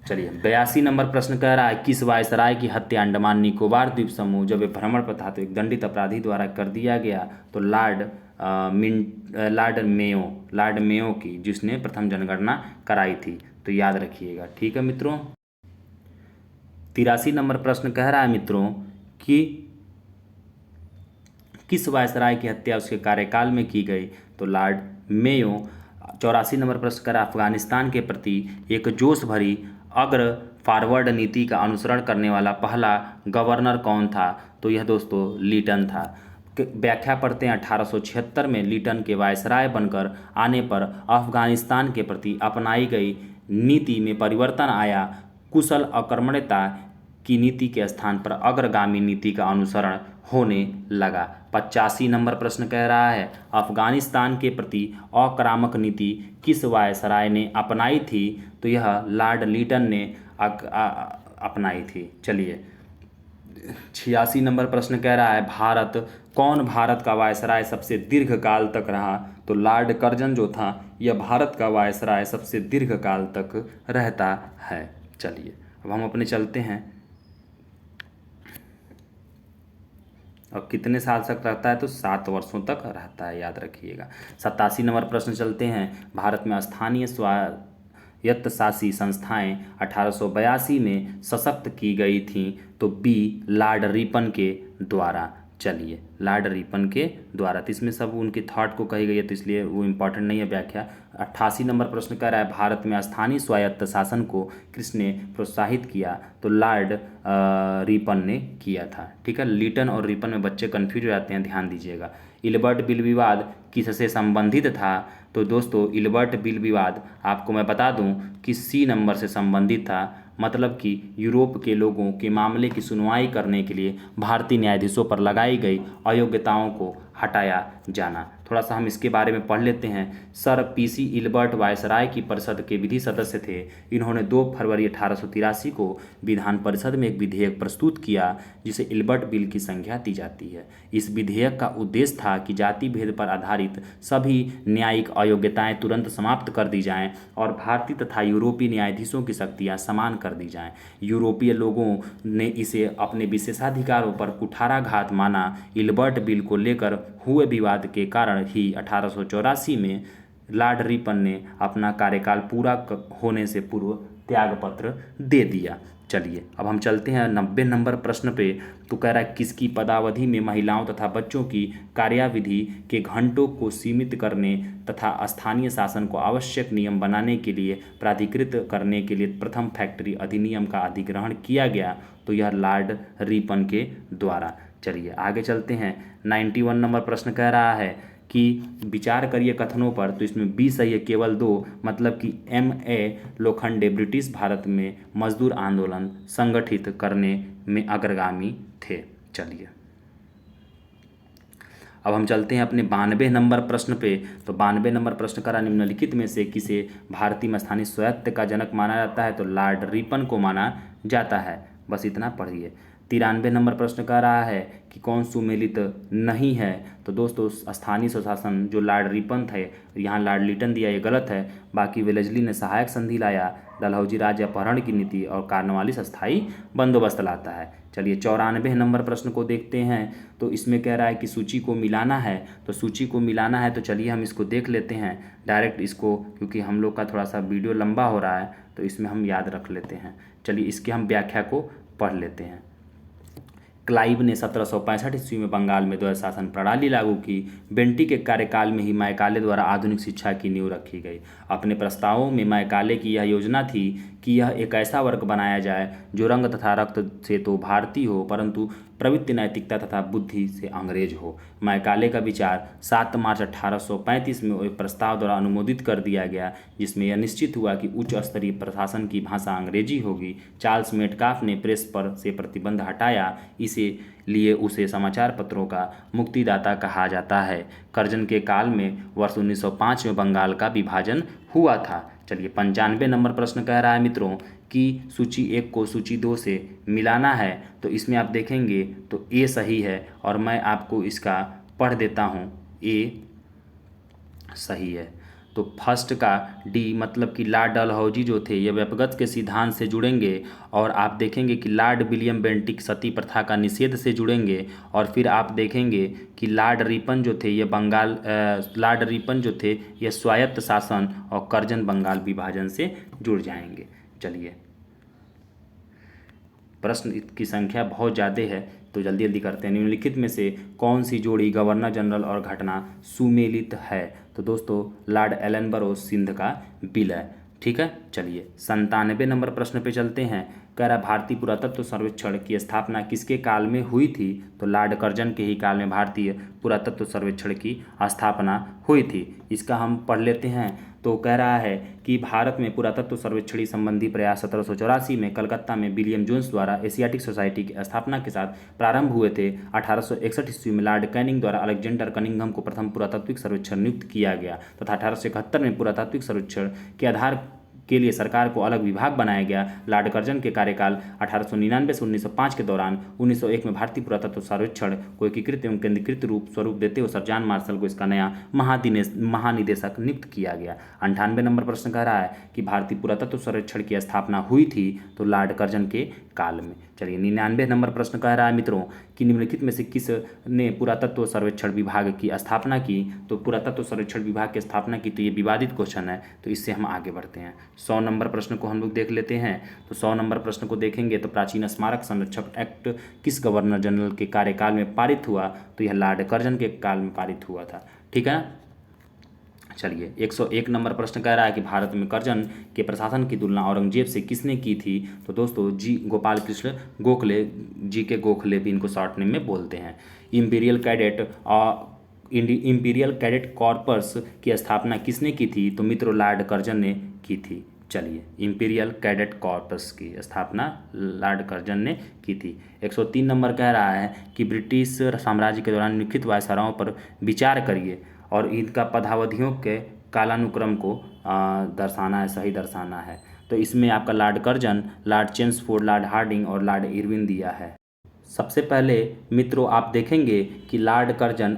चलिए 82 नंबर प्रश्न कह रहा है किस वायसराय की हत्या अंडमान निकोबार द्वीप समूह जब वे भ्रमण पर था तो एक दंडित अपराधी द्वारा कर दिया गया। तो लॉर्ड मेयो की, जिसने प्रथम जनगणना कराई थी। तो याद रखिएगा, ठीक है मित्रों। 83 नंबर प्रश्न कह रहा है मित्रों कि किस वायसराय की हत्या उसके कार्यकाल में की गई। तो लॉर्ड मेयो। 84 नंबर प्रश्न करा अफगानिस्तान के प्रति एक जोश भरी अग्र फॉरवर्ड नीति का अनुसरण करने वाला पहला गवर्नर कौन था। तो यह दोस्तों लिटन था। व्याख्या पढ़ते हैं 1876 में लिटन के वायसराय बनकर आने पर अफगानिस्तान के प्रति अपनाई गई नीति में परिवर्तन आया। कुशल आक्रमणता की नीति के स्थान पर अग्रगामी नीति का अनुसरण होने लगा। 85 नंबर प्रश्न कह रहा है अफगानिस्तान के प्रति आक्रामक नीति किस वायसराय ने अपनाई थी। तो यह लॉर्ड लिटन ने अपनाई थी। चलिए 86 नंबर प्रश्न कह रहा है कौन भारत का वायसराय सबसे दीर्घ काल तक रहा। तो लॉर्ड कर्जन जो था यह भारत का वायसराय सबसे दीर्घ काल तक रहता है। चलिए अब हम अपने चलते हैं, और कितने साल तक रहता है, तो 7 वर्षों तक रहता है, याद रखिएगा। 87 नंबर प्रश्न चलते हैं, भारत में स्थानीय स्वायत्तशासी संस्थाएं 1882 में सशक्त की गई थीं। तो बी लॉर्ड रिपन के द्वारा। चलिए लॉर्ड रिपन के द्वारा, तो इसमें सब उनके थॉट को कही गई है, तो इसलिए वो इम्पॉर्टेंट नहीं है व्याख्या। 88 नंबर प्रश्न कह रहा है भारत में स्थानीय स्वायत्त शासन को किसने प्रोत्साहित किया। तो लॉर्ड रिपन ने किया था। ठीक है, लिटन और रिपन में बच्चे कन्फ्यूज हो जाते हैं, ध्यान दीजिएगा। इल्बर्ट बिल विवाद किससे संबंधित था। तो दोस्तों इल्बर्ट बिल विवाद आपको मैं बता दूं कि सी नंबर से संबंधित था, मतलब कि यूरोप के लोगों के मामले की सुनवाई करने के लिए भारतीय न्यायाधीशों पर लगाई गई अयोग्यताओं को हटाया जाना। थोड़ा सा हम इसके बारे में पढ़ लेते हैं। सर पीसी इल्बर्ट वायसराय की परिषद के विधि सदस्य थे। इन्होंने 2 फरवरी 1883 को विधान परिषद में एक विधेयक प्रस्तुत किया जिसे इल्बर्ट बिल की संज्ञा दी जाती है। इस विधेयक का उद्देश्य था कि जाति भेद पर आधारित सभी न्यायिक अयोग्यताएं तुरंत समाप्त कर दी जाएं और भारतीय तथा यूरोपीय न्यायाधीशों की शक्तियां समान कर दी जाएं। यूरोपीय लोगों ने इसे अपने विशेषाधिकारों पर कुठाराघात माना। इल्बर्ट बिल को लेकर हुए विवाद के कारण ही 1884 में लॉर्ड रिपन ने अपना कार्यकाल पूरा होने से पूर्व त्यागपत्र दे दिया। चलिए अब हम चलते हैं 90 नंबर प्रश्न पे। तो कह रहा है किसकी पदावधि में महिलाओं तथा बच्चों की कार्याविधि के घंटों को सीमित करने तथा स्थानीय शासन को आवश्यक नियम बनाने के लिए प्राधिकृत करने के लिए प्रथम फैक्ट्री अधिनियम का अधिग्रहण किया गया। तो यह लॉर्ड रिपन के द्वारा। चलिए आगे चलते हैं। 91 नंबर प्रश्न कह रहा है कि विचार करिए कथनों पर। तो इसमें बी सही है, केवल 2, मतलब कि M.A. लोखंडे ब्रिटिश भारत में मजदूर आंदोलन संगठित करने में अग्रगामी थे। चलिए अब हम चलते हैं अपने 92 नंबर प्रश्न पे। तो 92 नंबर प्रश्न करा निम्नलिखित में से किसे भारतीय में स्थानीय स्वायत्त का जनक माना जाता है। तो लॉर्ड रिपन को माना जाता है। बस इतना पढ़िए। 93 नंबर प्रश्न कह रहा है कि कौन सुमेलित नहीं है। तो दोस्तों स्थानीय स्वशासन जो लॉर्ड रिपन थे, यहाँ लॉर्ड लिटन दिया, ये गलत है। बाकी वेलेस्ली ने सहायक संधि लाया, डलहौजी राज्य अपहरण की नीति, और कॉर्नवालिस स्थायी बंदोबस्त लाता है। चलिए 94 नंबर प्रश्न को देखते हैं। तो इसमें कह रहा है कि सूची को मिलाना है। तो सूची को मिलाना है तो चलिए हम इसको देख लेते हैं डायरेक्ट इसको, क्योंकि हम लोग का थोड़ा सा वीडियो लंबा हो रहा है तो इसमें हम याद रख लेते हैं। चलिए इसके हम व्याख्या को पढ़ लेते हैं। क्लाइव ने 1765 ईस्वी में बंगाल में द्वैध शासन प्रणाली लागू की। बेंटी के कार्यकाल में ही मैकाले द्वारा आधुनिक शिक्षा की नींव रखी गई। अपने प्रस्तावों में मैकाले की यह योजना थी कि यह एक ऐसा वर्ग बनाया जाए जो रंग तथा रक्त से तो भारतीय हो, परंतु प्रवृत्ति, नैतिकता तथा बुद्धि से अंग्रेज हो। मैकाले का विचार 7 मार्च 1835 में एक प्रस्ताव द्वारा अनुमोदित कर दिया गया, जिसमें यह निश्चित हुआ कि उच्च स्तरीय प्रशासन की भाषा अंग्रेजी होगी। चार्ल्स मेटकाफ ने प्रेस पर से प्रतिबंध हटाया, इसे लिए उसे समाचार पत्रों का मुक्तिदाता कहा जाता है। कर्जन के काल में वर्ष 1905 में बंगाल का विभाजन हुआ था। चलिए 95 नंबर प्रश्न कह रहा है मित्रों कि सूची 1 को सूची 2 से मिलाना है। तो इसमें आप देखेंगे तो ए सही है, और मैं आपको इसका पढ़ देता हूँ। ए सही है। तो फर्स्ट का डी मतलब कि लॉर्ड डलहौजी जो थे ये व्यक्तिगत के सिद्धांत से जुड़ेंगे, और आप देखेंगे कि लॉर्ड विलियम बेंटिक सती प्रथा का निषेध से जुड़ेंगे, और फिर आप देखेंगे कि लॉर्ड रिपन जो थे ये लॉर्ड रिपन जो थे ये स्वायत्त शासन, और कर्जन बंगाल विभाजन से जुड़ जाएंगे। चलिए प्रश्न की संख्या बहुत ज़्यादा है तो जल्दी जल्दी करते हैं। निम्नलिखित में से कौन सी जोड़ी गवर्नर जनरल और घटना सुमेलित है। तो दोस्तों लॉर्ड एलनबरो सिंध का विलय। ठीक है, चलिए 97 नंबर प्रश्न पे चलते हैं। कह रहा भारतीय पुरातत्व सर्वेक्षण की स्थापना किसके काल में हुई थी। तो लॉर्ड कर्जन के ही काल में भारतीय पुरातत्व सर्वेक्षण की स्थापना हुई थी। इसका हम पढ़ लेते हैं। तो कह रहा है कि भारत में पुरातत्व सर्वेक्षण संबंधी प्रयास 1784 में कलकत्ता में विलियम जोन्स द्वारा एशियाटिक सोसाइटी की स्थापना के साथ प्रारंभ हुए थे। 1861 ईस्वी में लॉर्ड कैनिंग द्वारा अलेक्जेंडर कनिंघम को प्रथम पुरातात्विक सर्वेक्षण नियुक्त किया गया तथा 1871 में पुरातात्विक सर्वेक्षण के आधार के लिए सरकार को अलग विभाग बनाया गया। लॉर्ड कर्जन के कार्यकाल 1899 से 1905 के दौरान 1901 में भारतीय पुरातत्व सर्वेक्षण को एकीकृत एवं केंद्रीकृत स्वरूप देते हुए सर जॉन मार्शल को इसका नया महानिदेशक नियुक्त किया गया। 98 नंबर प्रश्न कह रहा है कि भारतीय पुरातत्व सर्वेक्षण की स्थापना हुई थी। तो लॉर्ड कर्जन के काल में। चलिए 99 नंबर प्रश्न कह रहा है मित्रों कि निम्नलिखित में से किस ने पुरातत्व सर्वेक्षण विभाग की स्थापना की। तो पुरातत्व सर्वेक्षण विभाग की स्थापना की, तो ये विवादित क्वेश्चन है तो इससे हम आगे बढ़ते हैं। 100 नंबर प्रश्न को हम लोग देख लेते हैं। तो 100 नंबर प्रश्न को देखेंगे तो प्राचीन स्मारक संरक्षक एक्ट किस गवर्नर जनरल के कार्यकाल में पारित हुआ। तो यह लॉर्ड कर्जन के काल में पारित हुआ था। ठीक है, चलिए 101 नंबर प्रश्न कह रहा है कि भारत में कर्जन के प्रशासन की तुलना औरंगजेब से किसने की थी। तो दोस्तों जी गोपाल कृष्ण गोखले, जी के गोखले भी इनको शॉर्ट नेम में बोलते हैं। इंपीरियल कैडेट कॉर्पस की स्थापना किसने की थी। तो मित्रों लॉर्ड कर्जन ने की थी। चलिए इंपीरियल कैडेट कॉर्पस की स्थापना लॉर्ड कर्जन ने की थी। 103 नंबर कह रहा है कि ब्रिटिश साम्राज्य के दौरान निम्नलिखित वायसरायों पर विचार करिए और इनका पदावधियों के कालानुक्रम को दर्शाना है, सही दर्शाना है। तो इसमें आपका Lord Curzon, Lord Chelmsford, Lord Hardinge और लॉर्ड इरविन दिया है। सबसे पहले मित्रों आप देखेंगे कि लॉर्ड कर्जन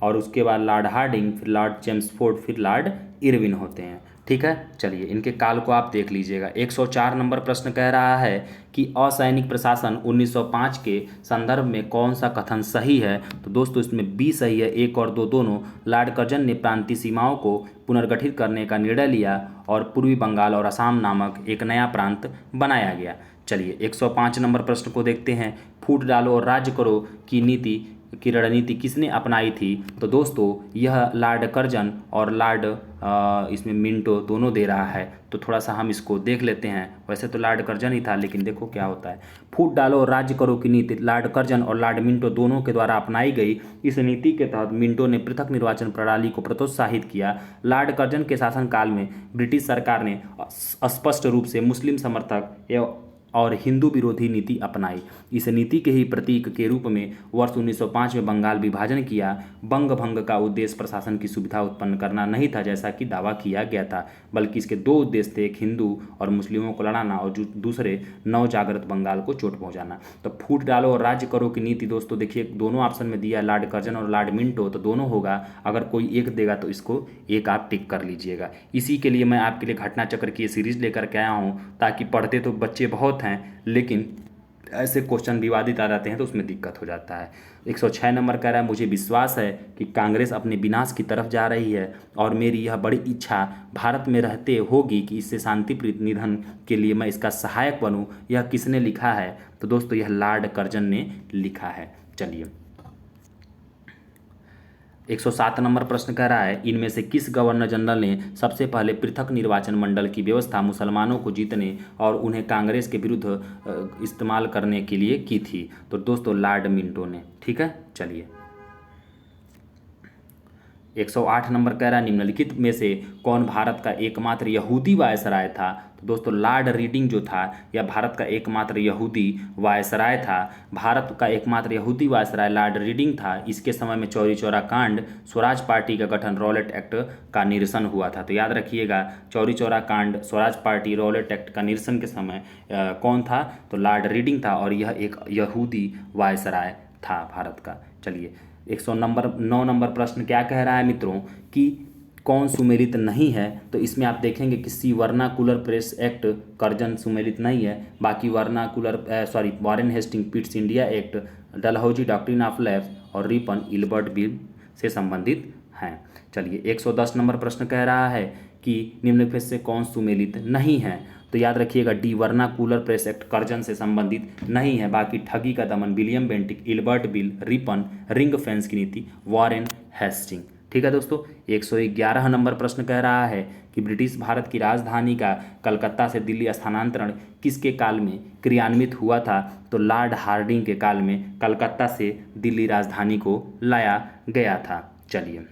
और उसके बाद लॉर्ड हार्डिंग, फिर लॉर्ड चेम्सफोर्ड, फिर लॉर्ड इरविन होते हैं। ठीक है, चलिए इनके काल को आप देख लीजिएगा। 104 नंबर प्रश्न कह रहा है कि असैनिक प्रशासन 1905 के संदर्भ में कौन सा कथन सही है। तो दोस्तों इसमें बी सही है, 1 और 2 दोनों। लॉर्ड कर्जन ने प्रांतीय सीमाओं को पुनर्गठित करने का निर्णय लिया और पूर्वी बंगाल और असम नामक एक नया प्रांत बनाया गया। चलिए 105 नंबर प्रश्न को देखते हैं। फूट डालो और राज्य करो की रणनीति किसने अपनाई थी। तो दोस्तों यह लॉर्ड कर्जन और लॉर्ड इसमें मिंटो दोनों दे रहा है, तो थोड़ा सा हम इसको देख लेते हैं। वैसे तो लॉर्ड कर्जन ही था, लेकिन देखो क्या होता है। फूट डालो और राज्य करो की नीति लॉर्ड कर्जन और लॉर्ड मिंटो दोनों के द्वारा अपनाई गई। इस नीति के तहत मिंटो ने पृथक निर्वाचन प्रणाली को प्रोत्साहित किया। लॉर्ड कर्जन के शासनकाल में ब्रिटिश सरकार ने स्पष्ट रूप से मुस्लिम समर्थक एवं और हिंदू विरोधी नीति अपनाई। इस नीति के ही प्रतीक के रूप में वर्ष 1905 में बंगाल विभाजन किया। बंग भंग का उद्देश्य प्रशासन की सुविधा उत्पन्न करना नहीं था जैसा कि दावा किया गया था, बल्कि इसके दो उद्देश्य थे, एक हिंदू और मुस्लिमों को लड़ाना और दूसरे नवजागृत बंगाल को चोट पहुंचाना। तो फूट डालो और राज्य करो की नीति दोस्तों देखिए दोनों ऑप्शन में दिया, लॉर्ड कर्जन और लॉर्ड मिंटो, तो दोनों होगा। अगर कोई एक देगा तो इसको एक आप टिक कर लीजिएगा। इसी के लिए मैं आपके लिए घटना चक्र की ये सीरीज लेकर के आया हूँ, ताकि पढ़ते तो बच्चे बहुत हैं लेकिन ऐसे क्वेश्चन विवादित आ जाते हैं तो उसमें दिक्कत हो जाता है। 106 नंबर कह रहा है, मुझे विश्वास है कि कांग्रेस अपने विनाश की तरफ जा रही है और मेरी यह बड़ी इच्छा भारत में रहते होगी कि इससे शांतिप्रिय निधन के लिए मैं इसका सहायक बनूं। यह किसने लिखा है? तो दोस्तों यह लॉर्ड कर्जन ने लिखा है। चलिए 107 नंबर प्रश्न कह रहा है, इनमें से किस गवर्नर जनरल ने सबसे पहले पृथक निर्वाचन मंडल की व्यवस्था मुसलमानों को जीतने और उन्हें कांग्रेस के विरुद्ध इस्तेमाल करने के लिए की थी? तो दोस्तों लॉर्ड मिंटो ने। ठीक है, चलिए 108 नंबर कह रहा है, निम्नलिखित में से कौन भारत का एकमात्र यहूदी वायसराय था? तो दोस्तों लॉर्ड रीडिंग जो था यह भारत का एकमात्र यहूदी वायसराय था। भारत का एकमात्र यहूदी वायसराय लॉर्ड रीडिंग था। इसके समय में चौरी चौरा कांड, स्वराज पार्टी का गठन, रॉलेट एक्ट का निरसन हुआ था। तो याद रखिएगा चौरी चौरा कांड, स्वराज पार्टी, रॉलेट एक्ट का निरसन के समय कौन था? तो लॉर्ड रीडिंग था और यह एक यहूदी वायसराय था भारत का। चलिए 109 नंबर प्रश्न क्या कह रहा है मित्रों कि कौन सुमेलित नहीं है? तो इसमें आप देखेंगे कि C vernacular press act Curzon सुमेलित नहीं है, बाकी Warren Hasting Pitt's India act, Dalhousie doctrine of lapse और रिपन इल्बर्ट बिल से संबंधित हैं। चलिए 110 नंबर प्रश्न कह रहा है कि निम्नलिखित से कौन सुमेलित नहीं है? तो याद रखिएगा D vernacular press act Curzon से संबंधित नहीं है, बाकी ठगी का दमन, William Bentinck, Ilbert bill, Ripon, ring fence की नीति, वॉरेन हेस्टिंग। ठीक है दोस्तों 111 नंबर प्रश्न कह रहा है कि ब्रिटिश भारत की राजधानी का कलकत्ता से दिल्ली स्थानांतरण किसके काल में क्रियान्वित हुआ था? तो लॉर्ड हार्डिंग के काल में कलकत्ता से दिल्ली राजधानी को लाया गया था। चलिए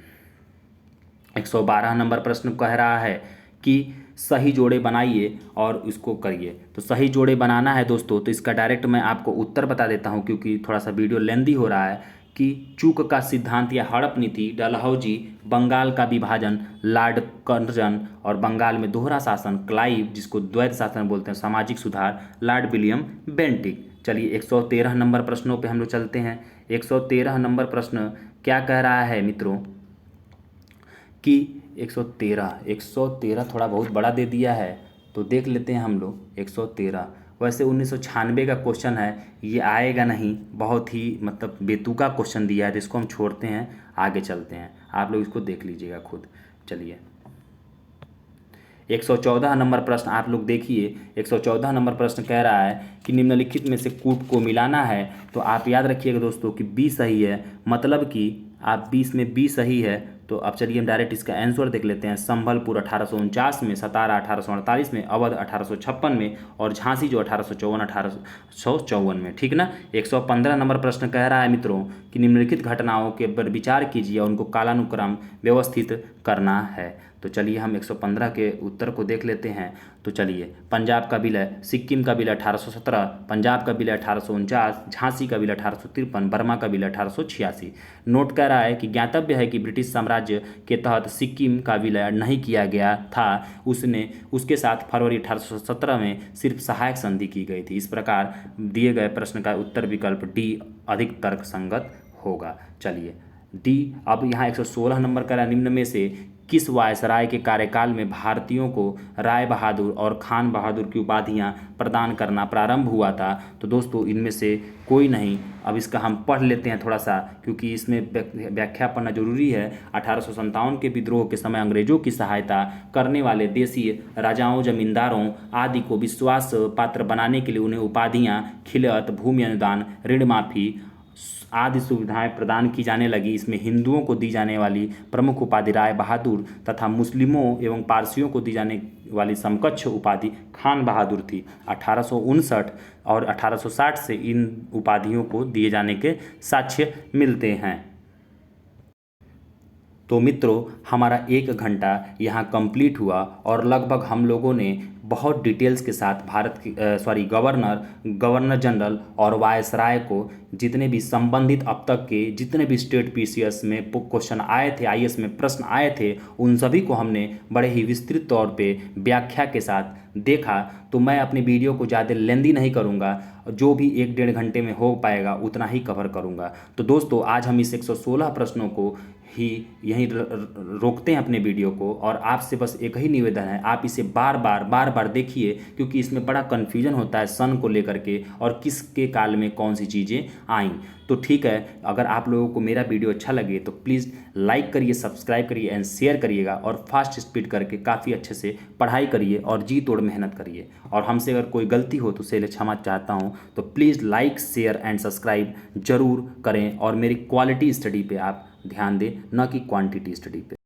112 नंबर प्रश्न कह रहा है कि सही जोड़े बनाइए और इसको करिए। तो सही जोड़े बनाना है दोस्तों, तो इसका डायरेक्ट मैं आपको उत्तर बता देता हूं क्योंकि थोड़ा सा वीडियो लेंदी हो रहा है। कि चूक का सिद्धांत या हड़प नीति, डलहौजी, बंगाल का विभाजन, लॉर्ड कर्जन और बंगाल में दोहरा शासन, क्लाइव जिसको द्वैत शासन बोलते हैं, सामाजिक सुधार, लॉर्ड विलियम बेंटिक। चलिए 113 नंबर प्रश्नों पे हम लोग चलते हैं। 113 नंबर प्रश्न क्या कह रहा है मित्रों कि 113 थोड़ा बहुत बड़ा दे दिया है तो देख लेते हैं हम लोग 113। वैसे 1996 का क्वेश्चन है, ये आएगा नहीं, बहुत ही मतलब बेतुका क्वेश्चन दिया है, तो इसको हम छोड़ते हैं, आगे चलते हैं, आप लोग इसको देख लीजिएगा खुद। चलिए 114 नंबर प्रश्न आप लोग देखिए। 114 नंबर प्रश्न कह रहा है कि निम्नलिखित में से कूट को मिलाना है। तो आप याद रखिएगा दोस्तों कि बी सही है, मतलब कि आप 20 में बी सही है। तो अब चलिए हम डायरेक्ट इसका आंसर देख लेते हैं। संभलपुर 1849 में, सतारा 1848 में, अवध 1856 में और झांसी जो 1854 में। ठीक ना। 115 नंबर प्रश्न कह रहा है मित्रों कि निम्नलिखित घटनाओं के पर विचार कीजिए और उनको कालानुक्रम व्यवस्थित करना है। तो चलिए हम 115 के उत्तर को देख लेते हैं। तो चलिए पंजाब का विलय, सिक्किम का विलय 1817, पंजाब का विलय 1849, झांसी का विलय 1853, बर्मा का विलय 1886। नोट कर रहा है कि ज्ञातव्य है कि ब्रिटिश साम्राज्य के तहत सिक्किम का विलय नहीं किया गया था, उसके साथ फरवरी 1817 में सिर्फ सहायक संधि की गई थी। इस प्रकार दिए गए प्रश्न का उत्तर विकल्प डी अधिक तर्कसंगत होगा। चलिए डी। अब यहाँ 116 नंबर का निम्न में से किस वायसराय के कार्यकाल में भारतीयों को राय बहादुर और खान बहादुर की उपाधियां प्रदान करना प्रारंभ हुआ था? तो दोस्तों इनमें से कोई नहीं। अब इसका हम पढ़ लेते हैं थोड़ा सा, क्योंकि इसमें व्याख्या पढ़ना जरूरी है। 1857 के विद्रोह के समय अंग्रेजों की सहायता करने वाले देसी राजाओं, जमींदारों आदि को विश्वास पात्र बनाने के लिए उन्हें उपाधियां, खिलअत, भूमि अनुदान, ऋण माफी आदि सुविधाएं प्रदान की जाने लगी। इसमें हिंदुओं को दी जाने वाली प्रमुख उपाधि राय बहादुर तथा मुस्लिमों एवं पारसियों को दी जाने वाली समकक्ष उपाधि खान बहादुर थी। 1859 और 1860 से इन उपाधियों को दिए जाने के साक्ष्य मिलते हैं। तो मित्रों हमारा 1 घंटा यहाँ कंप्लीट हुआ और लगभग हम लोगों ने बहुत डिटेल्स के साथ भारत की गवर्नर जनरल और वायसराय को जितने भी संबंधित अब तक के जितने भी स्टेट पीसीएस में क्वेश्चन आए थे, आईएएस में प्रश्न आए थे, उन सभी को हमने बड़े ही विस्तृत तौर पे व्याख्या के साथ देखा। तो मैं अपनी वीडियो को ज़्यादा लेंदी नहीं करूँगा, जो भी 1-1.5 घंटे में हो पाएगा उतना ही कवर करूँगा। तो दोस्तों आज हम इस 116 प्रश्नों को ही यहीं रोकते हैं अपने वीडियो को, और आपसे बस एक ही निवेदन है, आप इसे बार बार देखिए, क्योंकि इसमें बड़ा कन्फ्यूजन होता है सन को लेकर के और किसके काल में कौन सी चीज़ें आईं। तो ठीक है, अगर आप लोगों को मेरा वीडियो अच्छा लगे तो प्लीज़ लाइक करिए, सब्सक्राइब करिए एंड शेयर करिएगा, और फास्ट स्पीड करके काफ़ी अच्छे से पढ़ाई करिए और जी तोड़ मेहनत करिए। और हमसे अगर कोई गलती हो तो उसे क्षमा चाहता हूँ। तो please like, share and subscribe जरूर करें, और मेरी क्वालिटी स्टडी पे आप ध्यान दें, न कि क्वांटिटी स्टडी पे।